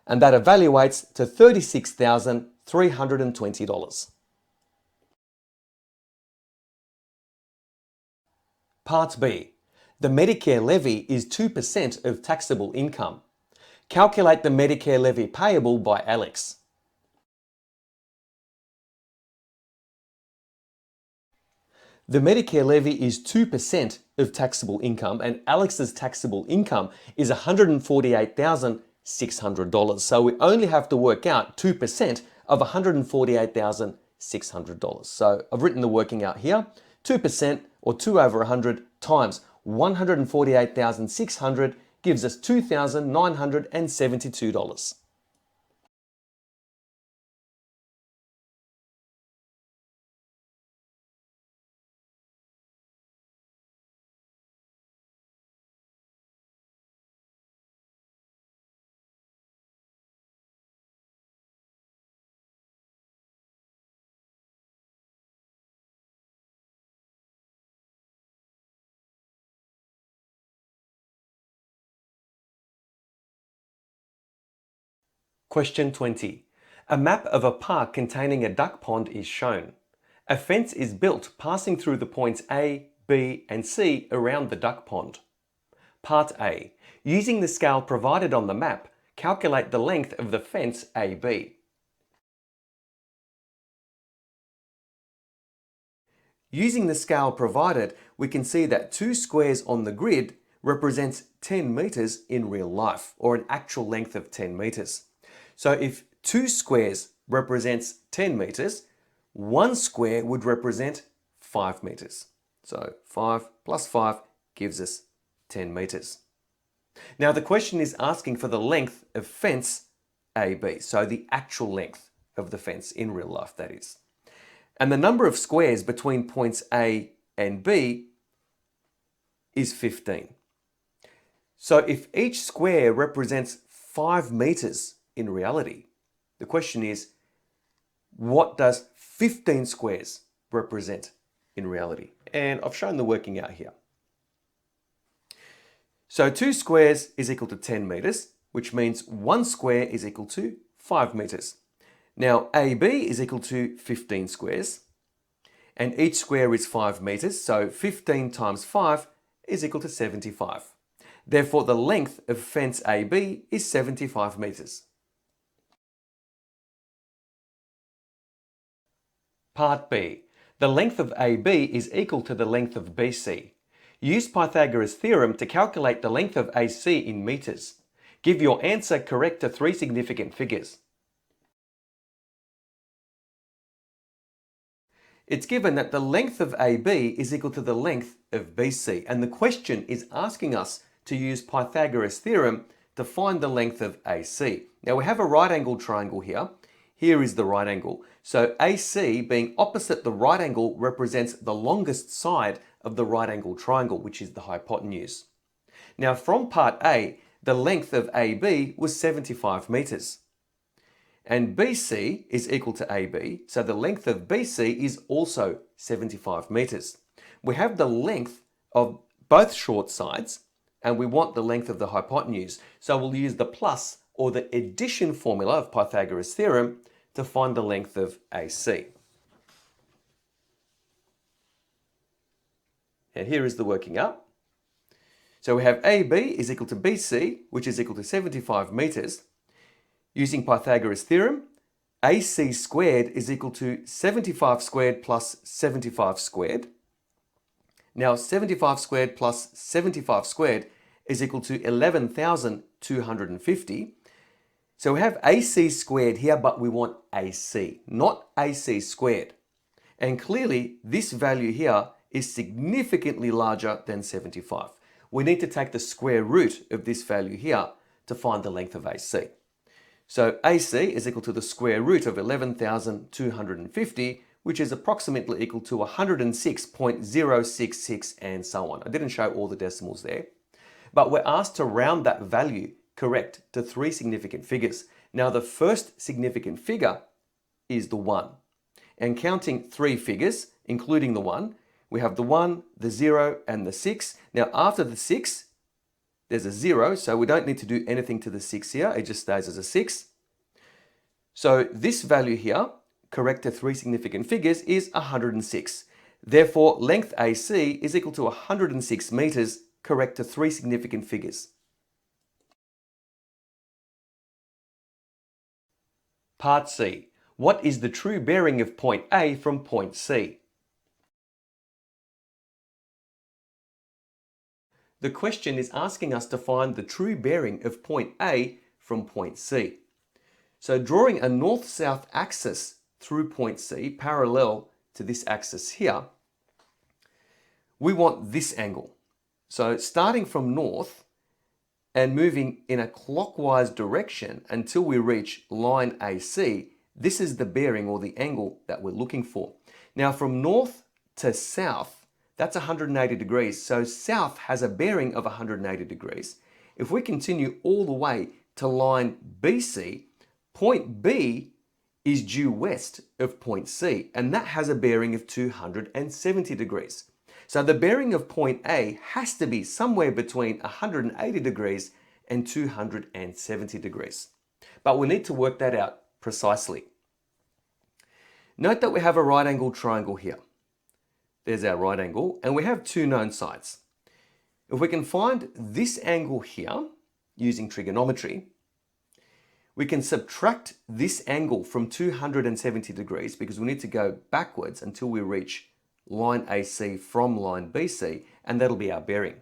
And that evaluates to $36,320. Part B. The Medicare levy is 2% of taxable income. Calculate the Medicare levy payable by Alex. The Medicare levy is 2% of taxable income and Alex's taxable income is $148,600. So we only have to work out 2% of $148,600. So I've written the working out here. 2% or 2 over 100 times 148,600 gives us $2,972. Question 20. A map of a park containing a duck pond is shown. A fence is built passing through the points A, B, and C around the duck pond. Part A. Using the scale provided on the map, calculate the length of the fence AB. Using the scale provided, we can see that 2 squares on the grid represents 10 meters in real life, or an actual length of 10 meters. So if 2 squares represents 10 meters, 1 square would represent 5 meters. So 5 plus 5 gives us 10 meters. Now the question is asking for the length of fence AB, so the actual length of the fence in real life, that is. And the number of squares between points A and B is 15. So if each square represents 5 meters in reality, the question is, what does 15 squares represent in reality? And I've shown the working out here. So 2 squares is equal to 10 meters, which means 1 square is equal to 5 meters. Now AB is equal to 15 squares, and each square is 5 meters, so 15 times 5 is equal to 75. Therefore, the length of fence AB is 75 meters. Part B. The length of AB is equal to the length of BC. Use Pythagoras' theorem to calculate the length of AC in meters. Give your answer correct to 3 significant figures. It's given that the length of AB is equal to the length of BC, and the question is asking us to use Pythagoras' theorem to find the length of AC. Now we have a right angle triangle here. Here is the right angle. So AC, being opposite the right angle, represents the longest side of the right angle triangle, which is the hypotenuse. Now from part A, the length of AB was 75 meters. And BC is equal to AB, so the length of BC is also 75 meters. We have the length of both short sides, and we want the length of the hypotenuse. So we'll use the plus or the addition formula of Pythagoras' theorem to find the length of AC. And here is the working out. So we have AB is equal to BC, which is equal to 75 meters. Using Pythagoras' theorem, AC squared is equal to 75 squared plus 75 squared. Now 75 squared plus 75 squared is equal to 11,250. So we have AC squared here, but we want AC, not AC squared. And clearly this value here is significantly larger than 75. We need to take the square root of this value here to find the length of AC. So AC is equal to the square root of 11,250, which is approximately equal to 106.066 and so on. I didn't show all the decimals there, but we're asked to round that value correct to 3 significant figures. Now the first significant figure is the 1. And counting 3 figures, including the 1, we have the 1, the 0, and the 6. Now after the 6, there's a 0, so we don't need to do anything to the 6 here. It just stays as a 6. So this value here, correct to 3 significant figures, is 106. Therefore, length AC is equal to 106 meters, correct to 3 significant figures. Part C. What is the true bearing of point A from point C? The question is asking us to find the true bearing of point A from point C. So drawing a north-south axis through point C parallel to this axis here, we want this angle. So starting from north and moving in a clockwise direction until we reach line AC, this is the bearing or the angle that we're looking for. Now from north to south, that's 180 degrees. So south has a bearing of 180 degrees. If we continue all the way to line BC, point B is due west of point C, and that has a bearing of 270 degrees. So the bearing of point A has to be somewhere between 180 degrees and 270 degrees. But we need to work that out precisely. Note that we have a right angle triangle here. There's our right angle, and we have 2 known sides. If we can find this angle here using trigonometry, we can subtract this angle from 270 degrees because we need to go backwards until we reach line AC from line BC, and that'll be our bearing.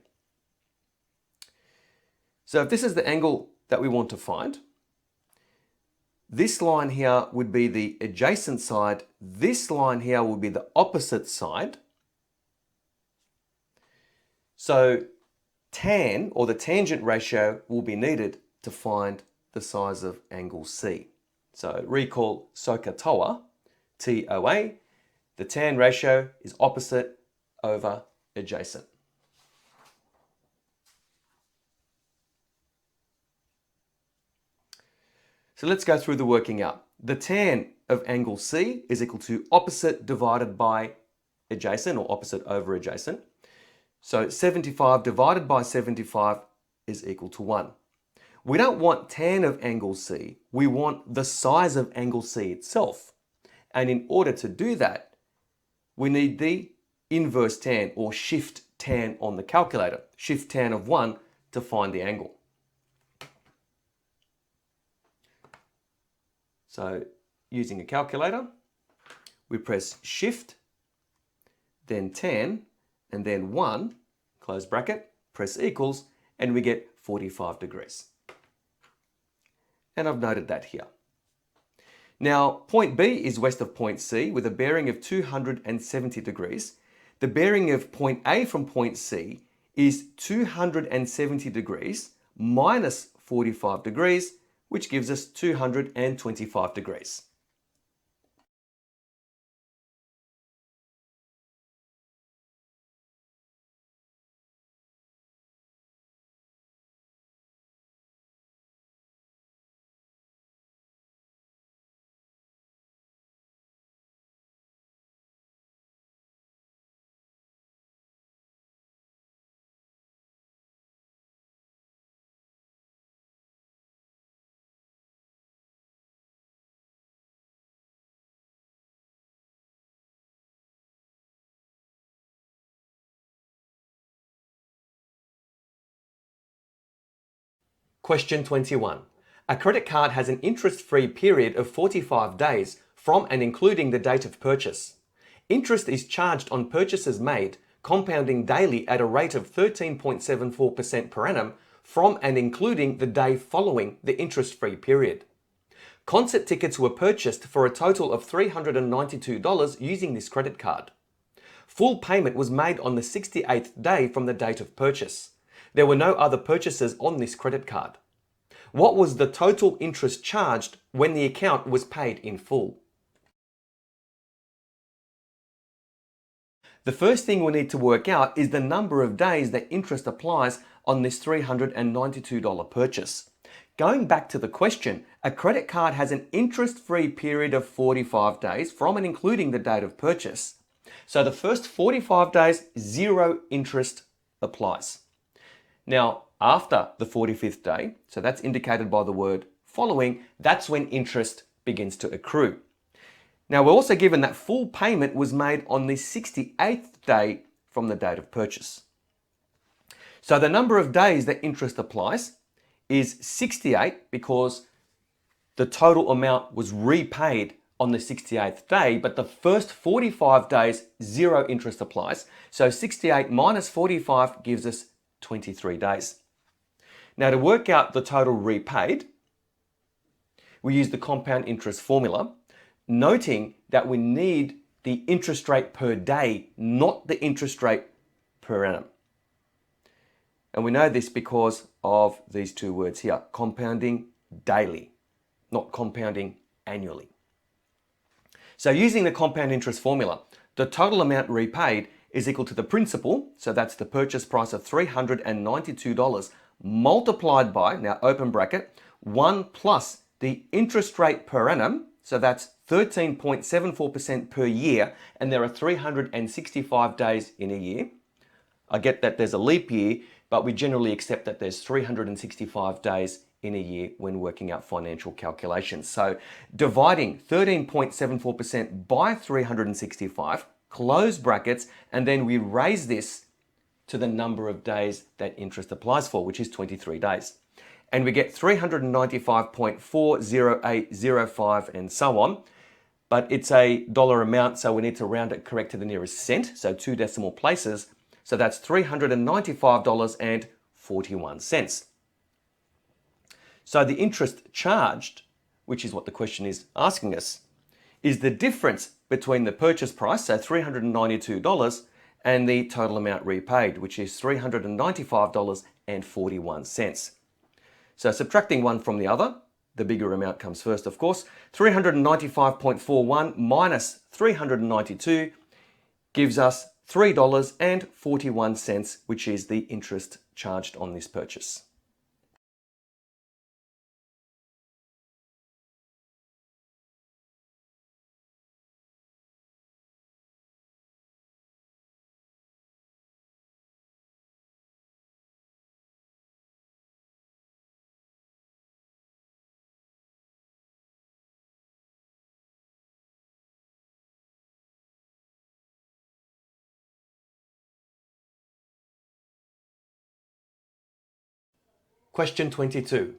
So if this is the angle that we want to find, this line here would be the adjacent side, this line here will be the opposite side. So tan, or the tangent ratio, will be needed to find the size of angle C. So recall SOHCAHTOA, TOA, the tan ratio is opposite over adjacent. So let's go through the working out. The tan of angle C is equal to opposite divided by adjacent, or opposite over adjacent. So 75 divided by 75 is equal to 1. We don't want tan of angle C, we want the size of angle C itself. And in order to do that, we need the inverse tan or shift tan on the calculator, shift tan of 1 to find the angle. So using a calculator, we press shift, then tan, and then 1, close bracket, press equals, and we get 45 degrees. And I've noted that here. Now, point B is west of point C with a bearing of 270 degrees. The bearing of point A from point C is 270 degrees minus 45 degrees, which gives us 225 degrees. Question 21. A credit card has an interest-free period of 45 days from and including the date of purchase. Interest is charged on purchases made, compounding daily at a rate of 13.74% per annum from and including the day following the interest-free period. Concert tickets were purchased for a total of $392 using this credit card. Full payment was made on the 68th day from the date of purchase. There were no other purchases on this credit card. What was the total interest charged when the account was paid in full? The first thing we need to work out is the number of days that interest applies on this $392 purchase. Going back to the question, a credit card has an interest-free period of 45 days from and including the date of purchase. So the first 45 days, zero interest applies. Now, after the 45th day, so that's indicated by the word following, that's when interest begins to accrue. Now, we're also given that full payment was made on the 68th day from the date of purchase. So the number of days that interest applies is 68 because the total amount was repaid on the 68th day, but the first 45 days, zero interest applies. So 68 minus 45 gives us 23 days. Now, to work out the total repaid, we use the compound interest formula, noting that we need the interest rate per day, not the interest rate per annum. And we know this because of these two words here, compounding daily, not compounding annually. So using the compound interest formula, the total amount repaid is equal to the principal, so that's the purchase price of $392, multiplied by, now open bracket, 1 plus the interest rate per annum, so that's 13.74% per year, and there are 365 days in a year. I get that there's a leap year, but we generally accept that there's 365 days in a year when working out financial calculations. So dividing 13.74% by 365, close brackets, and then we raise this to the number of days that interest applies for, which is 23 days. And we get 395.40805 and so on. But it's a dollar amount, so we need to round it correct to the nearest cent, so 2 decimal places. So that's $395.41. So the interest charged, which is what the question is asking us, is the difference between the purchase price, so $392, and the total amount repaid, which is $395.41. So subtracting one from the other, the bigger amount comes first, of course. 395.41 minus 392 gives us $3.41, which is the interest charged on this purchase. Question 22.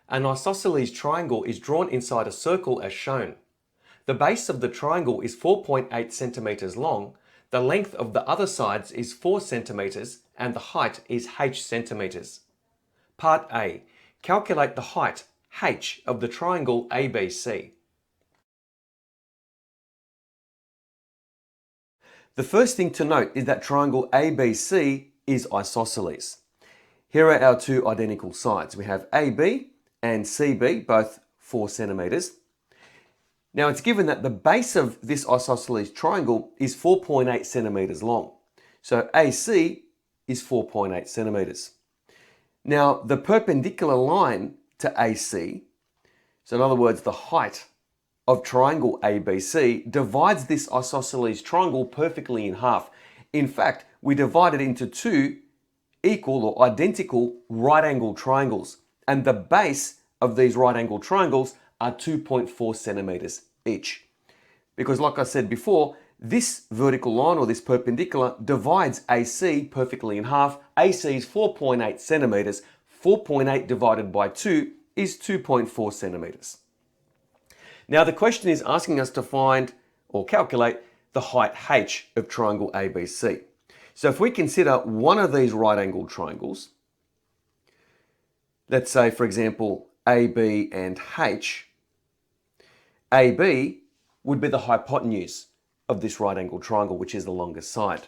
An isosceles triangle is drawn inside a circle as shown. The base of the triangle is 4.8 centimeters long, the length of the other sides is 4 centimeters, and the height is h centimeters. Part A. Calculate the height, h, of the triangle ABC. The first thing to note is that triangle ABC is isosceles. Here are our two identical sides. We have AB and CB, both 4 centimeters. Now it's given that the base of this isosceles triangle is 4.8 centimeters long. So AC is 4.8 centimeters. Now the perpendicular line to AC, so in other words the height of triangle ABC, divides this isosceles triangle perfectly in half. In fact, we divide it into two equal or identical right angle triangles, and the base of these right angle triangles are 2.4 centimeters each. Because like I said before, this vertical line or this perpendicular divides AC perfectly in half. AC is 4.8 centimeters. 4.8 divided by 2 is 2.4 centimeters. Now the question is asking us to find or calculate the height h of triangle ABC. So if we consider one of these right angle triangles, let's say for example AB and H, AB would be the hypotenuse of this right angle triangle, which is the longest side.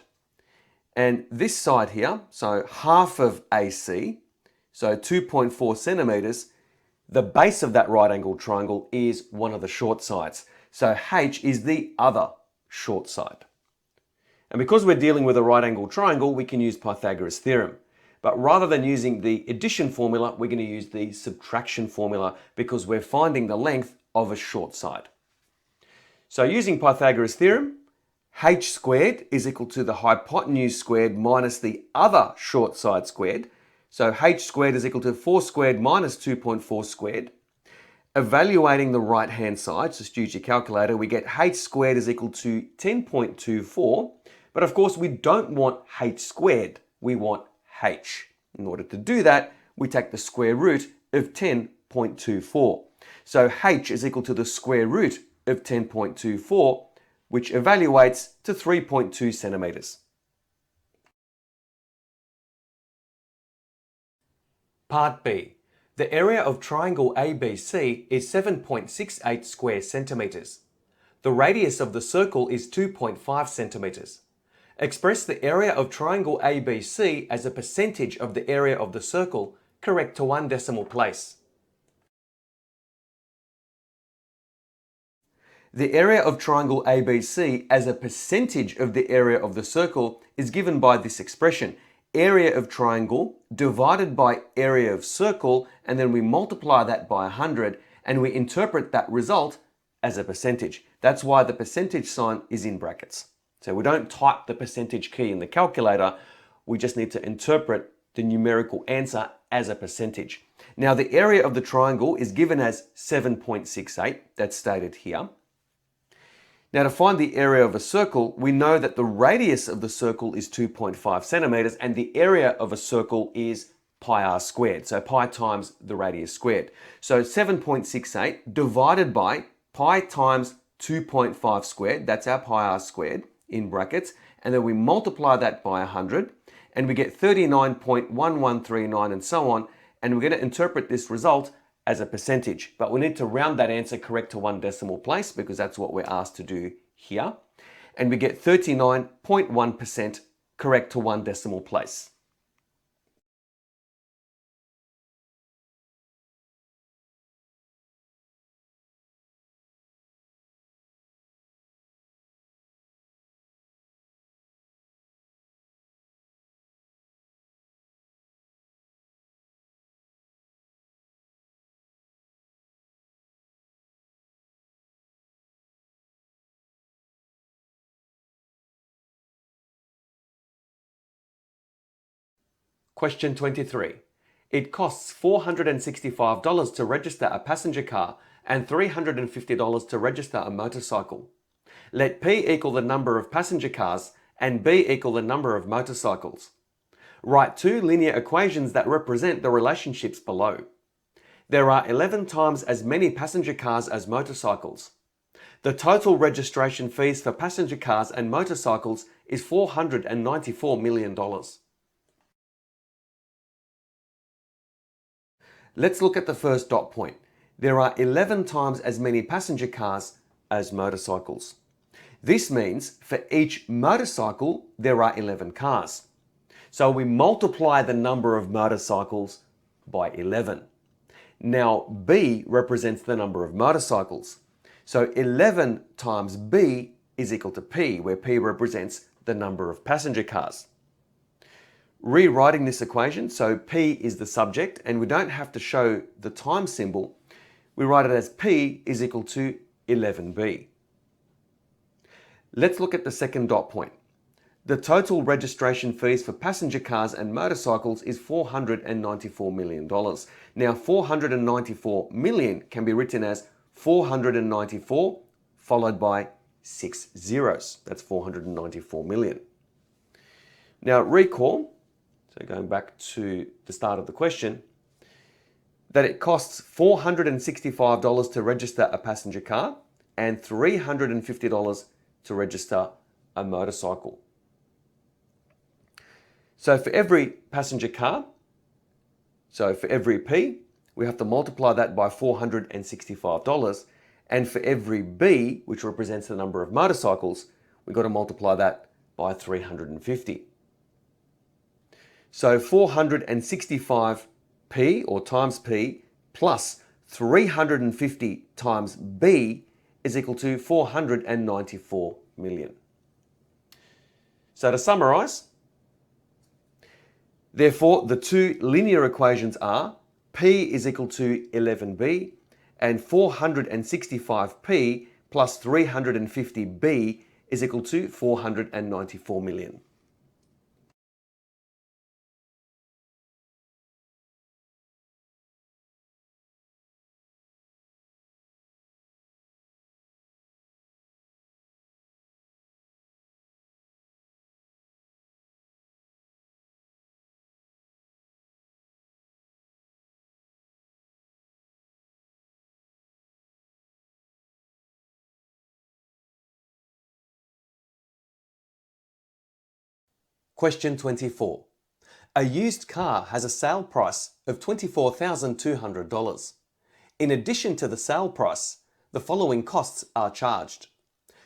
And this side here, so half of AC, so 2.4 centimeters, the base of that right angle triangle is one of the short sides. So H is the other short side. And because we're dealing with a right angle triangle, we can use Pythagoras' theorem. But rather than using the addition formula, we're going to use the subtraction formula because we're finding the length of a short side. So using Pythagoras' theorem, h squared is equal to the hypotenuse squared minus the other short side squared. So h squared is equal to 4 squared minus 2.4 squared. Evaluating the right hand side, so just use your calculator, we get h squared is equal to 10.24. But of course we don't want h squared, we want h. In order to do that, we take the square root of 10.24. So h is equal to the square root of 10.24, which evaluates to 3.2 centimeters. Part B. The area of triangle ABC is 7.68 square centimeters. The radius of the circle is 2.5 centimeters. Express the area of triangle ABC as a percentage of the area of the circle, correct to 1 decimal place. The area of triangle ABC as a percentage of the area of the circle is given by this expression, area of triangle divided by area of circle, and then we multiply that by 100 and we interpret that result as a percentage. That's why the percentage sign is in brackets. So we don't type the percentage key in the calculator, we just need to interpret the numerical answer as a percentage. Now the area of the triangle is given as 7.68, that's stated here. Now to find the area of a circle, we know that the radius of the circle is 2.5 centimeters and the area of a circle is pi r squared, so pi times the radius squared. So 7.68 divided by pi times 2.5 squared, that's our pi r squared in brackets, and then we multiply that by 100 and we get 39.1139 and so on, and we're going to interpret this result as a percentage, but we need to round that answer correct to 1 decimal place because that's what we're asked to do here, and we get 39.1% correct to 1 decimal place. Question 23. It costs $465 to register a passenger car and $350 to register a motorcycle. Let P equal the number of passenger cars and B equal the number of motorcycles. Write two linear equations that represent the relationships below. There are 11 times as many passenger cars as motorcycles. The total registration fees for passenger cars and motorcycles is $494 million. Let's look at the first dot point. There are 11 times as many passenger cars as motorcycles. This means for each motorcycle, there are 11 cars. So we multiply the number of motorcycles by 11. Now B represents the number of motorcycles. So 11 times B is equal to P, where P represents the number of passenger cars. Rewriting this equation, so P is the subject, and we don't have to show the time symbol. We write it as P is equal to 11B. Let's look at the second dot point. The total registration fees for passenger cars and motorcycles is $494 million. Now, 494 million can be written as 494 followed by 6 zeros. That's 494 million. Now, recall, so going back to the start of the question, that it costs $465 to register a passenger car and $350 to register a motorcycle. So for every passenger car, so for every P, we have to multiply that by $465. And for every B, which represents the number of motorcycles, we've got to multiply that by 350. So 465P or times P plus 350 times B is equal to 494 million. So to summarize, therefore, the two linear equations are P is equal to 11B and 465P plus 350B is equal to 494 million. Question 24. A used car has a sale price of $24,200. In addition to the sale price, the following costs are charged.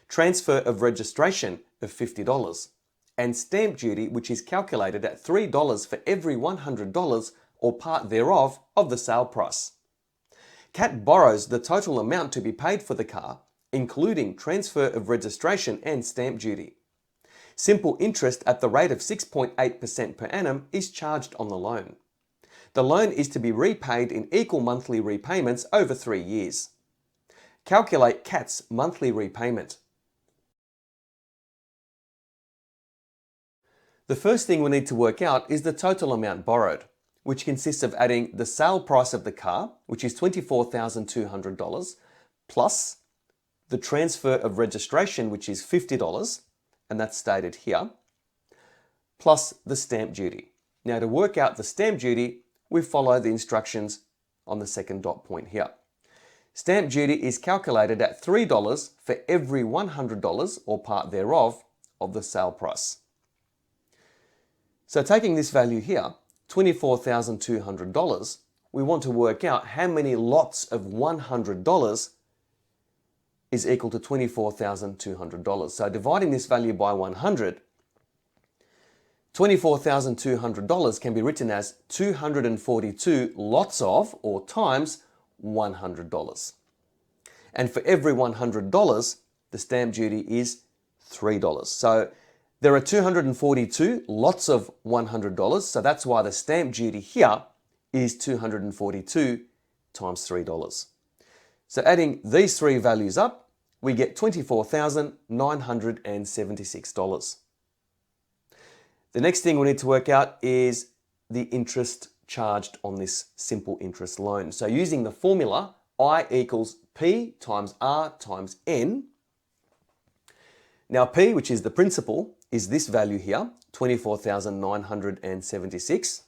Transfer of registration of $50 and stamp duty, which is calculated at $3 for every $100 or part thereof of the sale price. Cat borrows the total amount to be paid for the car, including transfer of registration and stamp duty. Simple interest at the rate of 6.8% per annum is charged on the loan. The loan is to be repaid in equal monthly repayments over 3 years. Calculate Cat's monthly repayment. The first thing we need to work out is the total amount borrowed, which consists of adding the sale price of the car, which is $24,200, plus the transfer of registration, which is $50, and that's stated here, plus the stamp duty. Now to work out the stamp duty, we follow the instructions on the second dot point here. Stamp duty is calculated at $3 for every $100 or part thereof of the sale price. So taking this value here, $24,200, we want to work out how many lots of $100 is equal to $24,200. So dividing this value by 100, $24,200 can be written as 242 lots of, or times, $100. And for every $100, the stamp duty is $3. So there are 242 lots of $100, so that's why the stamp duty here is 242 times $3. So adding these three values up, we get $24,976. The next thing we need to work out is the interest charged on this simple interest loan. So using the formula I equals P times R times N. Now P, which is the principal, is this value here, 24,976.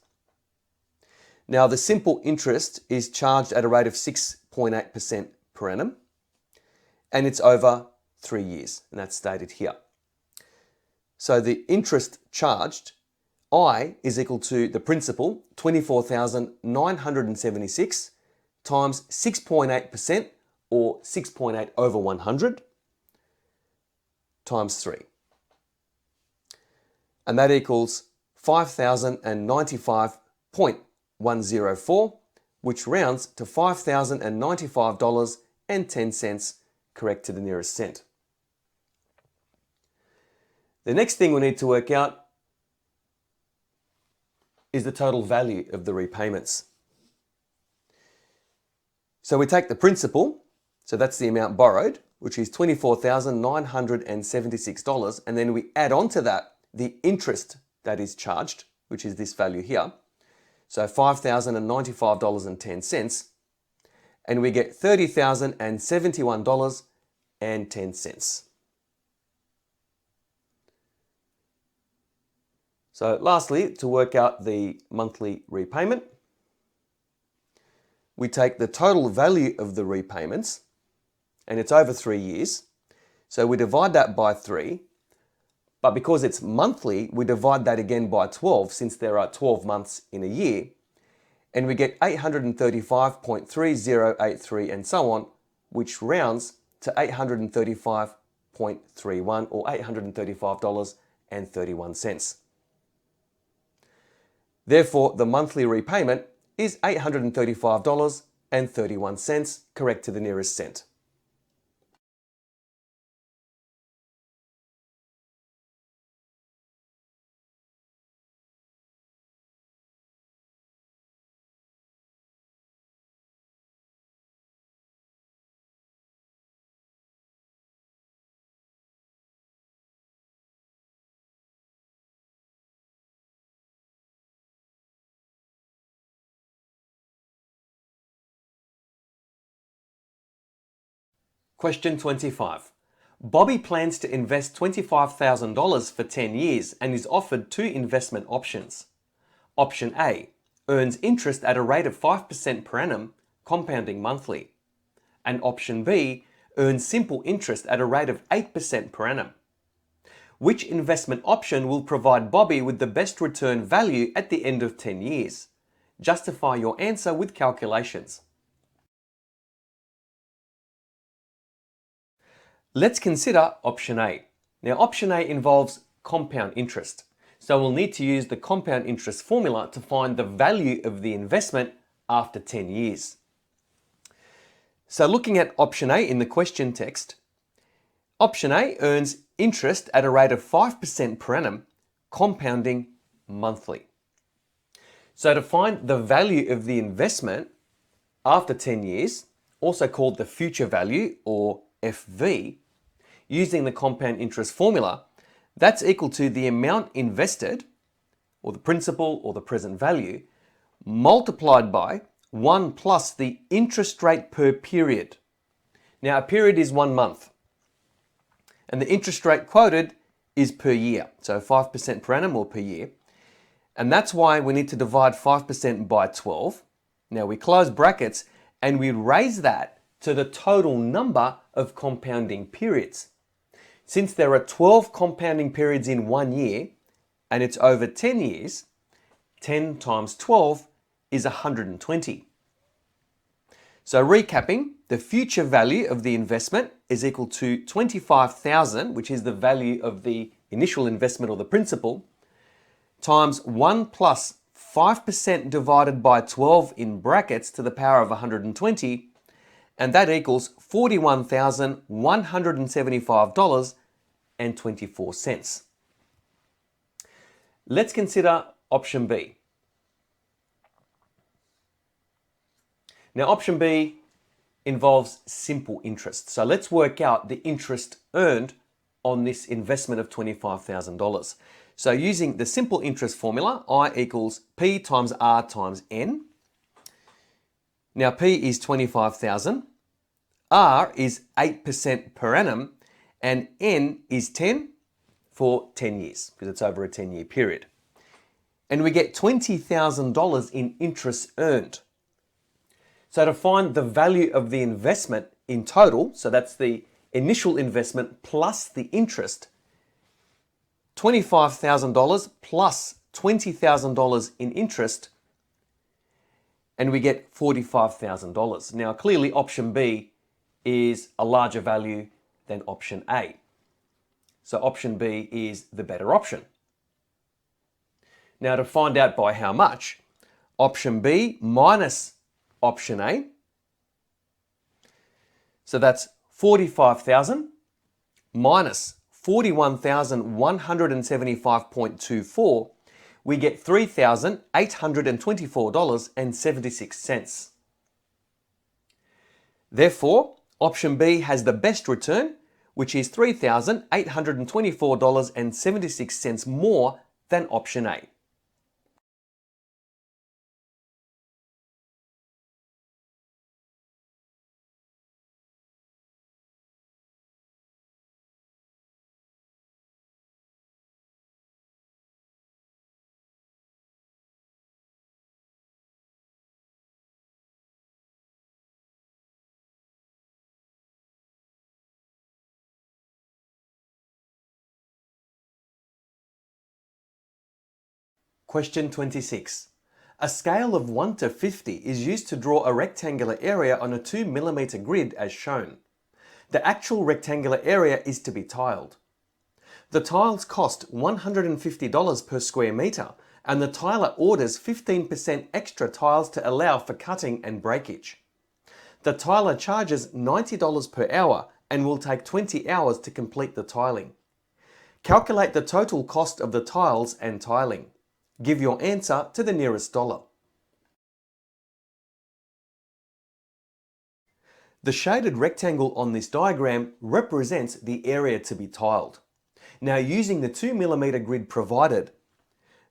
Now the simple interest is charged at a rate of 6.8% per annum, and it's over 3 years, and that's stated here. So the interest charged, I, is equal to the principal, 24,976 times 6.8%, or 6.8 over 100, times 3. And that equals 5,095.104, which rounds to $5,095.10, correct to the nearest cent. The next thing we need to work out is the total value of the repayments. So we take the principal, so that's the amount borrowed, which is $24,976, and then we add on to that the interest that is charged, which is this value here, so $5,095.10, and we get $30,071.10. So lastly, to work out the monthly repayment, we take the total value of the repayments, and it's over 3 years, so we divide that by 3, but because it's monthly, we divide that again by 12, since there are 12 months in a year, and we get 835.3083 and so on, which rounds to 835.31 or $835.31. Therefore, the monthly repayment is $835.31, correct to the nearest cent. Question 25. Bobby plans to invest $25,000 for 10 years and is offered 2 investment options. Option A earns interest at a rate of 5% per annum, compounding monthly. And option B earns simple interest at a rate of 8% per annum. Which investment option will provide Bobby with the best return value at the end of 10 years? Justify your answer with calculations. Let's consider option A. Now option A involves compound interest, so we'll need to use the compound interest formula to find the value of the investment after 10 years. So looking at option A in the question text, option A earns interest at a rate of 5% per annum, compounding monthly. So to find the value of the investment after 10 years, also called the future value or FV, using the compound interest formula, that's equal to the amount invested, or the principal or the present value, multiplied by 1 plus the interest rate per period. Now a period is 1 month, and the interest rate quoted is per year, so 5% per annum or per year. And that's why we need to divide 5% by 12. Now we close brackets and we raise that to the total number of compounding periods. Since there are 12 compounding periods in 1 year, and it's over 10 years, 10 times 12 is 120. So recapping, the future value of the investment is equal to 25,000, which is the value of the initial investment or the principal, times 1 plus 5% divided by 12 in brackets to the power of 120, and that equals $41,175.24. Let's consider option B. Now option B involves simple interest. So let's work out the interest earned on this investment of $25,000. So using the simple interest formula, I equals P times R times N. Now P is 25,000, R is 8% per annum, and N is 10, for 10 years, because it's over a 10-year period. And we get $20,000 in interest earned. So to find the value of the investment in total, so that's the initial investment plus the interest, $25,000 plus $20,000 in interest, and we get $45,000. Now clearly option B is a larger value than option A. So option B is the better option. Now to find out by how much, option B minus option A, so that's 45,000 minus 41,175.24, we get $3,824.76. Therefore, option B has the best return, which is $3,824.76 more than option A. Question 26. A scale of 1 to 50 is used to draw a rectangular area on a 2 mm grid as shown. The actual rectangular area is to be tiled. The tiles cost $150 per square metre, and the tiler orders 15% extra tiles to allow for cutting and breakage. The tiler charges $90 per hour and will take 20 hours to complete the tiling. Calculate the total cost of the tiles and tiling. Give your answer to the nearest dollar. The shaded rectangle on this diagram represents the area to be tiled. Now, using the 2 mm grid provided,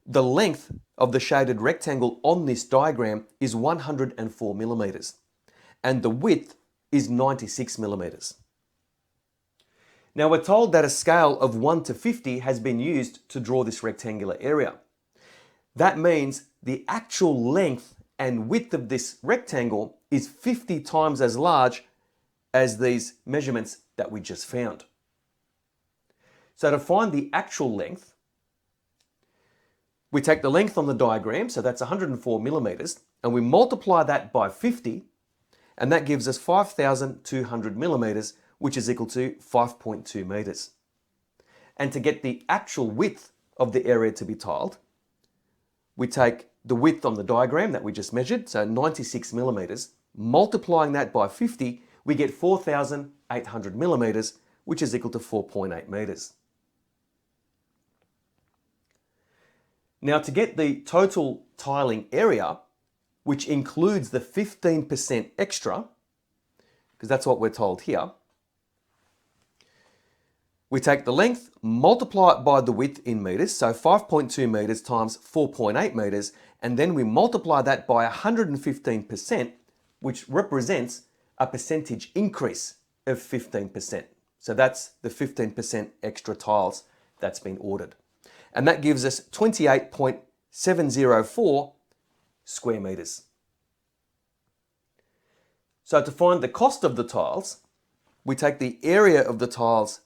the length of the shaded rectangle on this diagram is 104 mm and the width is 96 mm. Now, we're told that a scale of 1 to 50 has been used to draw this rectangular area. That means the actual length and width of this rectangle is 50 times as large as these measurements that we just found. So to find the actual length, we take the length on the diagram, so that's 104 millimeters, and we multiply that by 50, and that gives us 5,200 millimeters, which is equal to 5.2 meters. And to get the actual width of the area to be tiled, we take the width on the diagram that we just measured, so 96 millimeters, multiplying that by 50, we get 4,800 millimeters, which is equal to 4.8 meters. Now to get the total tiling area, which includes the 15% extra, because that's what we're told here, we take the length, multiply it by the width in meters, so 5.2 meters times 4.8 meters, and then we multiply that by 115%, which represents a percentage increase of 15%. So that's the 15% extra tiles that's been ordered. And that gives us 28.704 square meters. So to find the cost of the tiles, we take the area of the tiles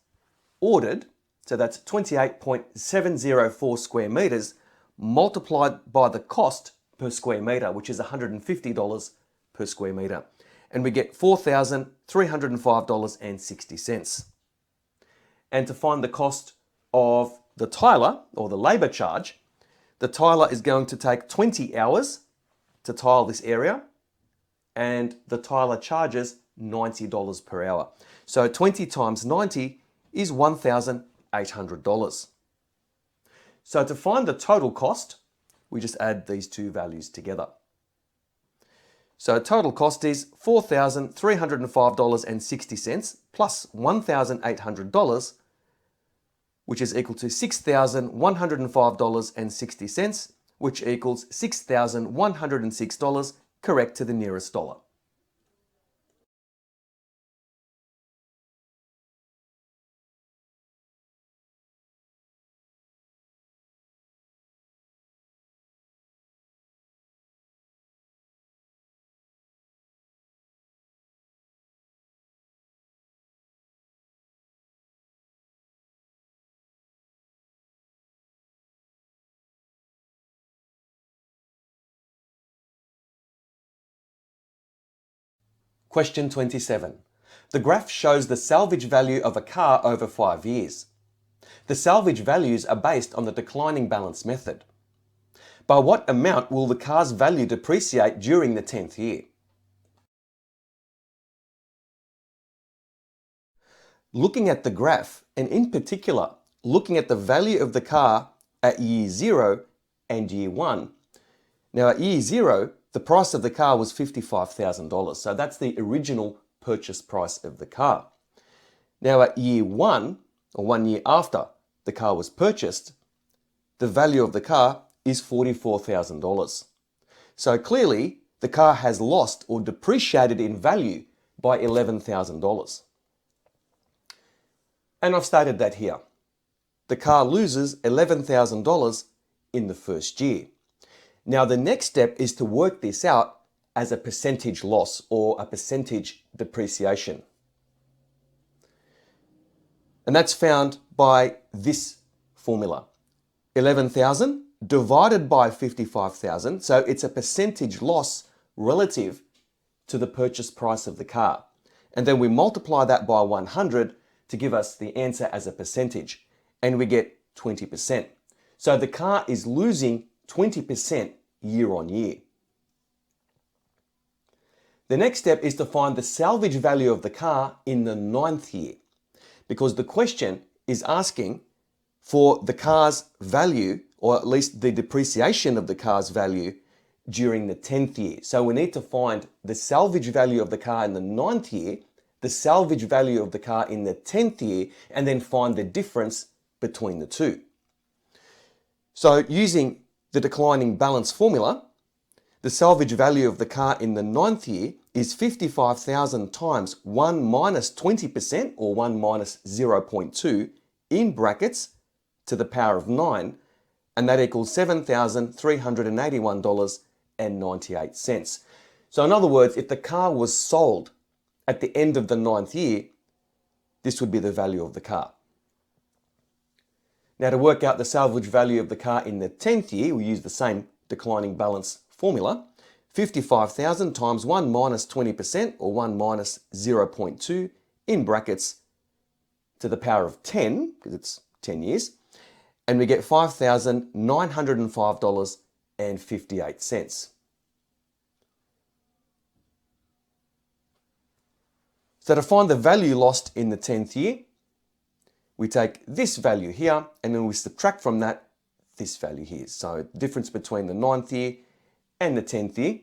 ordered, so that's 28.704 square meters, multiplied by the cost per square meter, which is $150 per square meter. And we get $4,305.60. And to find the cost of the tiler, or the labor charge, the tiler is going to take 20 hours to tile this area, and the tiler charges $90 per hour. So 20 times 90 is $1,800. So to find the total cost, we just add these two values together. So total cost is $4,305.60 plus $1,800, which is equal to $6,105.60, which equals $6,106, correct to the nearest dollar. Question 27. The graph shows the salvage value of a car over 5 years. The salvage values are based on the declining balance method. By what amount will the car's value depreciate during the 10th year? Looking at the graph, and in particular, looking at the value of the car at year 0 and year 1. Now at year 0, the price of the car was $55,000, so that's the original purchase price of the car. Now at year 1, or 1 year after the car was purchased, the value of the car is $44,000. So clearly, the car has lost or depreciated in value by $11,000. And I've stated that here. The car loses $11,000 in the first year. Now the next step is to work this out as a percentage loss or a percentage depreciation. And that's found by this formula. 11,000 divided by 55,000, so it's a percentage loss relative to the purchase price of the car. And then we multiply that by 100 to give us the answer as a percentage, and we get 20%. So the car is losing 20% year on year. The next step is to find the salvage value of the car in the 9th year, because the question is asking for the car's value, or at least the depreciation of the car's value during the 10th year. So we need to find the salvage value of the car in the 9th year, the salvage value of the car in the 10th year, and then find the difference between the two. So using the declining balance formula, the salvage value of the car in the 9th year is 55,000 times 1 minus 20%, or 1 minus 0.2, in brackets to the power of 9, and that equals $7,381.98. So in other words, if the car was sold at the end of the 9th year, this would be the value of the car. Now to work out the salvage value of the car in the 10th year, we use the same declining balance formula. 55,000 times 1 minus 20%, or 1 minus 0.2, in brackets to the power of 10, because it's 10 years, and we get $5,905.58. So to find the value lost in the 10th year, we take this value here, and then we subtract from that this value here. So the difference between the 9th year and the 10th year.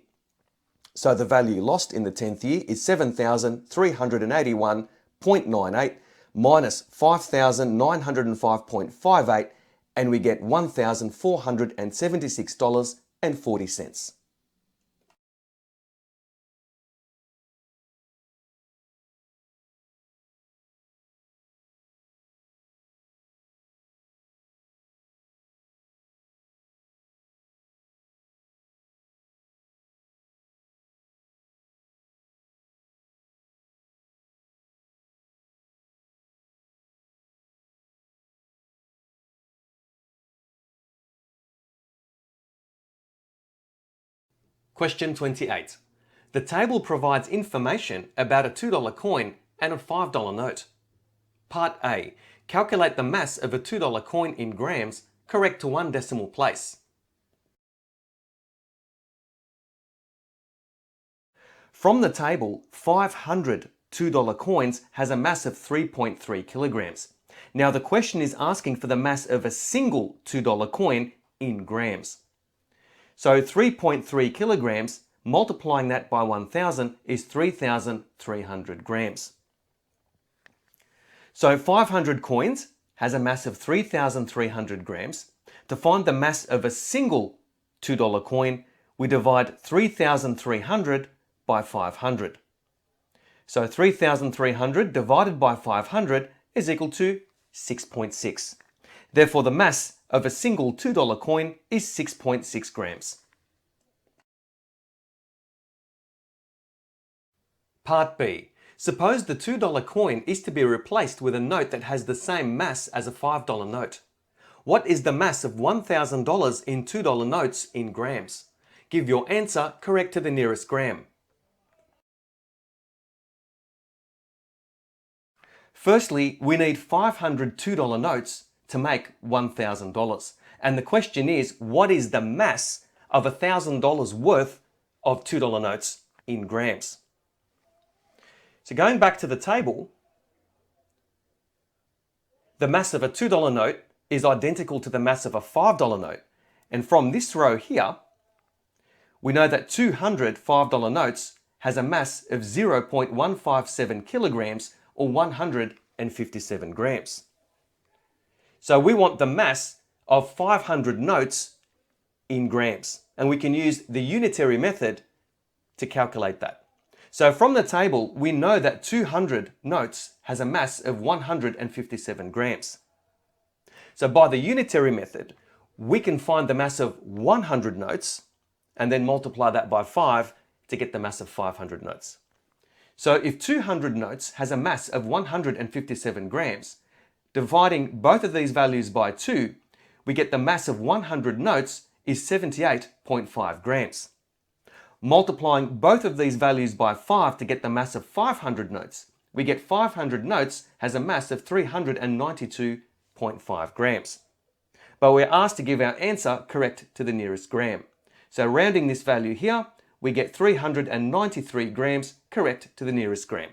So the value lost in the 10th year is 7,381.98 minus 5,905.58, and we get $1,476.40. Question 28. The table provides information about a $2 coin and a $5 note. Part A. Calculate the mass of a $2 coin in grams, correct to 1 decimal place. From the table, 500 $2 coins has a mass of 3.3 kilograms. Now the question is asking for the mass of a single $2 coin in grams. So 3.3 kilograms, multiplying that by 1,000 is 3,300 grams. So 500 coins has a mass of 3,300 grams. To find the mass of a single $2 coin, we divide 3,300 by 500. So 3,300 divided by 500 is equal to 6.6. Therefore, the mass of a single $2 coin is 6.6 grams. Part B. Suppose the $2 coin is to be replaced with a note that has the same mass as a $5 note. What is the mass of $1,000 in $2 notes in grams? Give your answer correct to the nearest gram. Firstly, we need 500 $2 notes to make $1,000. And the question is, what is the mass of $1,000 worth of $2 notes in grams? So going back to the table, the mass of a $2 note is identical to the mass of a $5 note. And from this row here, we know that 200 $5 notes has a mass of 0.157 kilograms or 157 grams. So we want the mass of 500 notes in grams, and we can use the unitary method to calculate that. So from the table, we know that 200 notes has a mass of 157 grams. So by the unitary method, we can find the mass of 100 notes and then multiply that by 5 to get the mass of 500 notes. So if 200 notes has a mass of 157 grams, dividing both of these values by 2, we get the mass of 100 notes is 78.5 grams. Multiplying both of these values by 5 to get the mass of 500 notes, we get 500 notes has a mass of 392.5 grams. But we're asked to give our answer correct to the nearest gram. So rounding this value here, we get 393 grams correct to the nearest gram.